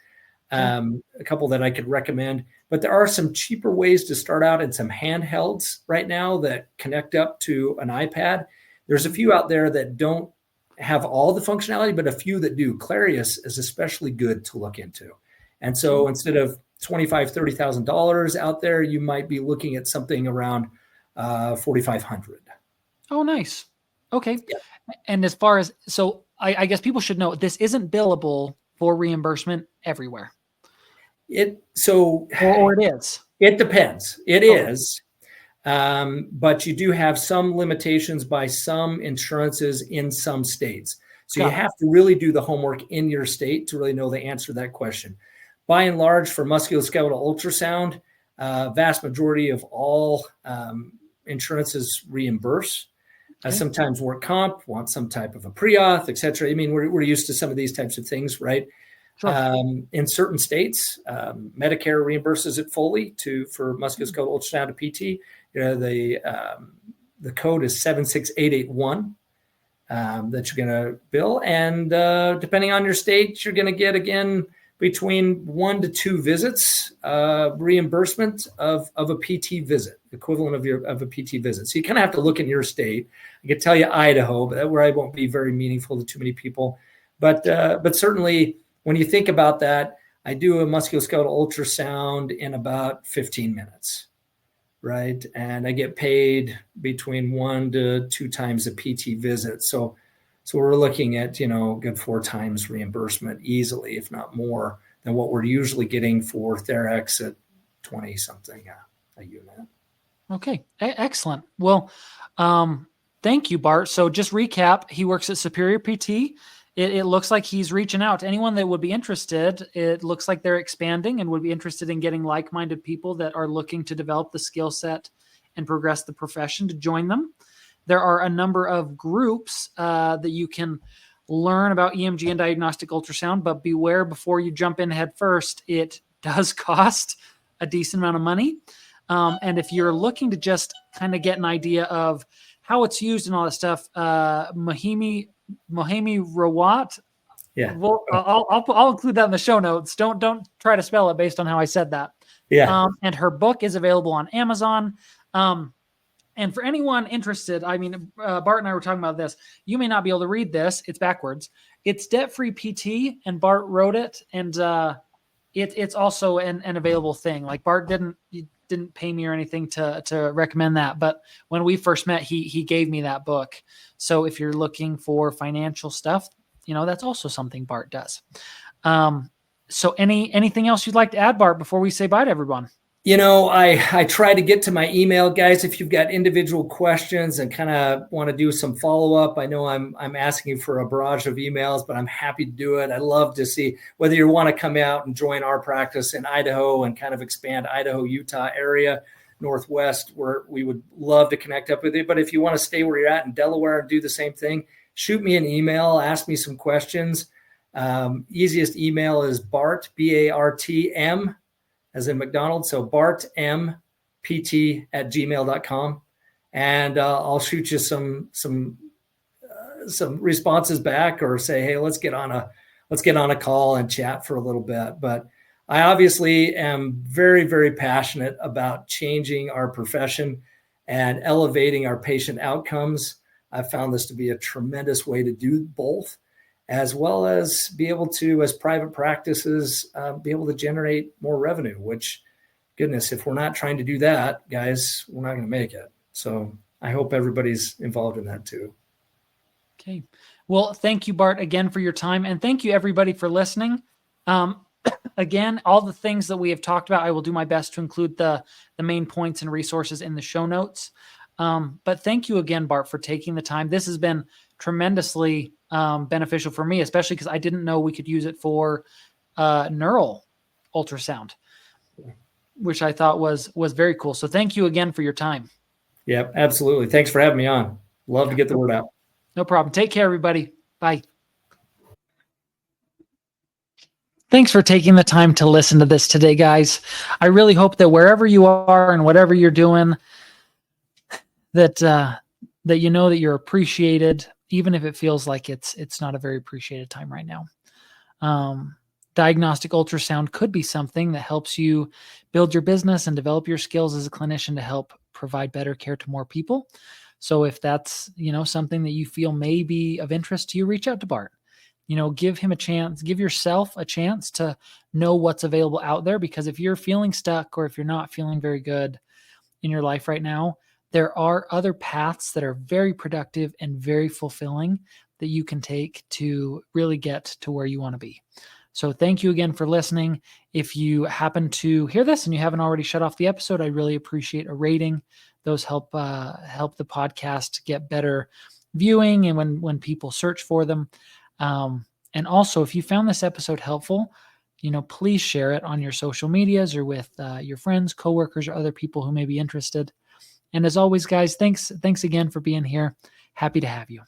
A couple that I could recommend, but there are some cheaper ways to start out and some handhelds right now that connect up to an iPad. There's a few out there that don't have all the functionality, but a few that do. Clarius is especially good to look into. And so instead of $25,000, $30,000 out there, you might be looking at something around $4,500. Oh, nice. Okay. Yeah. And as far as, so I guess people should know this isn't billable for reimbursement everywhere. Or it is. It depends. It is. But you do have some limitations by some insurances in some states. So you have to really do the homework in your state to really know the answer to that question. by and large, for musculoskeletal ultrasound, vast majority of all insurances reimburse. Sometimes work comp want some type of a pre-auth, et cetera. I mean, we're used to some of these types of things, right? Sure. In certain states, Medicare reimburses it fully for musculoskeletal ultrasound to PT. The code is 76881 that you're going to bill. And depending on your state, you're going to get, again, between 1 to 2 visits reimbursement of a PT visit, equivalent of a PT visit. So you kind of have to look in your state. I could tell you Idaho, but where I won't be very meaningful to too many people. But certainly when you think about that, I do a musculoskeletal ultrasound in about 15 minutes, right? And I get paid between 1 to 2 times a PT visit. So we're looking at, good 4 times reimbursement easily, if not more, than what we're usually getting for Therex at 20 something a unit. Okay, excellent. Well, thank you, Bart. So just recap, he works at Superior PT. It looks like he's reaching out to anyone that would be interested. It looks like they're expanding and would be interested in getting like-minded people that are looking to develop the skill set and progress the profession to join them. There are a number of groups that you can learn about EMG and diagnostic ultrasound, but beware before you jump in head first. It does cost a decent amount of money. And if you're looking to just kind of get an idea of how it's used and all that stuff, Mohemi Rawat. Yeah. Well, I'll include that in the show notes. Don't try to spell it based on how I said that. Yeah. And her book is available on Amazon. And for anyone interested, I mean, Bart and I were talking about this. You may not be able to read this. It's backwards. It's Debt-Free PT, and Bart wrote it. And it's also an available thing. Like Bart didn't pay me or anything to recommend that. But when we first met, he gave me that book. So if you're looking for financial stuff, that's also something Bart does. So anything else you'd like to add, Bart, before we say bye to everyone? I try to get to my email, guys. If you've got individual questions and kind of want to do some follow-up, I know I'm asking for a barrage of emails, but I'm happy to do it. I love to see whether you want to come out and join our practice in Idaho and kind of expand Idaho, Utah area, Northwest, where we would love to connect up with you. But if you want to stay where you're at in Delaware and do the same thing, shoot me an email, ask me some questions. Easiest email is Bart, BARTM, as in McDonald. So bartmpt@gmail.com. And I'll shoot you some responses back, or say, hey, let's get on a call and chat for a little bit. But I obviously am very, very passionate about changing our profession and elevating our patient outcomes. I found this to be a tremendous way to do both, as well as be able to, as private practices, be able to generate more revenue, which, goodness, if we're not trying to do that, guys, we're not going to make it. So I hope everybody's involved in that too. Okay. Well, thank you, Bart, again for your time. And thank you, everybody, for listening. Again, all the things that we have talked about, I will do my best to include the main points and resources in the show notes. But thank you again, Bart, for taking the time. This has been tremendously beneficial for me, especially because I didn't know we could use it for neural ultrasound, which I thought was very cool. So thank you again for your time. Yep, absolutely. Thanks for having me on. Love to get the word out. No problem. Take care, everybody. Bye. Thanks for taking the time to listen to this today, guys. I really hope that wherever you are and whatever you're doing, that you know that you're appreciated, even if it feels like it's not a very appreciated time right now. Diagnostic ultrasound could be something that helps you build your business and develop your skills as a clinician to help provide better care to more people. So if that's, something that you feel may be of interest to you, reach out to Bart. Give him a chance, give yourself a chance to know what's available out there, because if you're feeling stuck or if you're not feeling very good in your life right now, there are other paths that are very productive and very fulfilling that you can take to really get to where you want to be. So thank you again for listening. If you happen to hear this and you haven't already shut off the episode, I really appreciate a rating. Those help the podcast get better viewing and when people search for them. And also, if you found this episode helpful, please share it on your social medias or with your friends, coworkers, or other people who may be interested. And as always, guys, thanks again for being here. Happy to have you.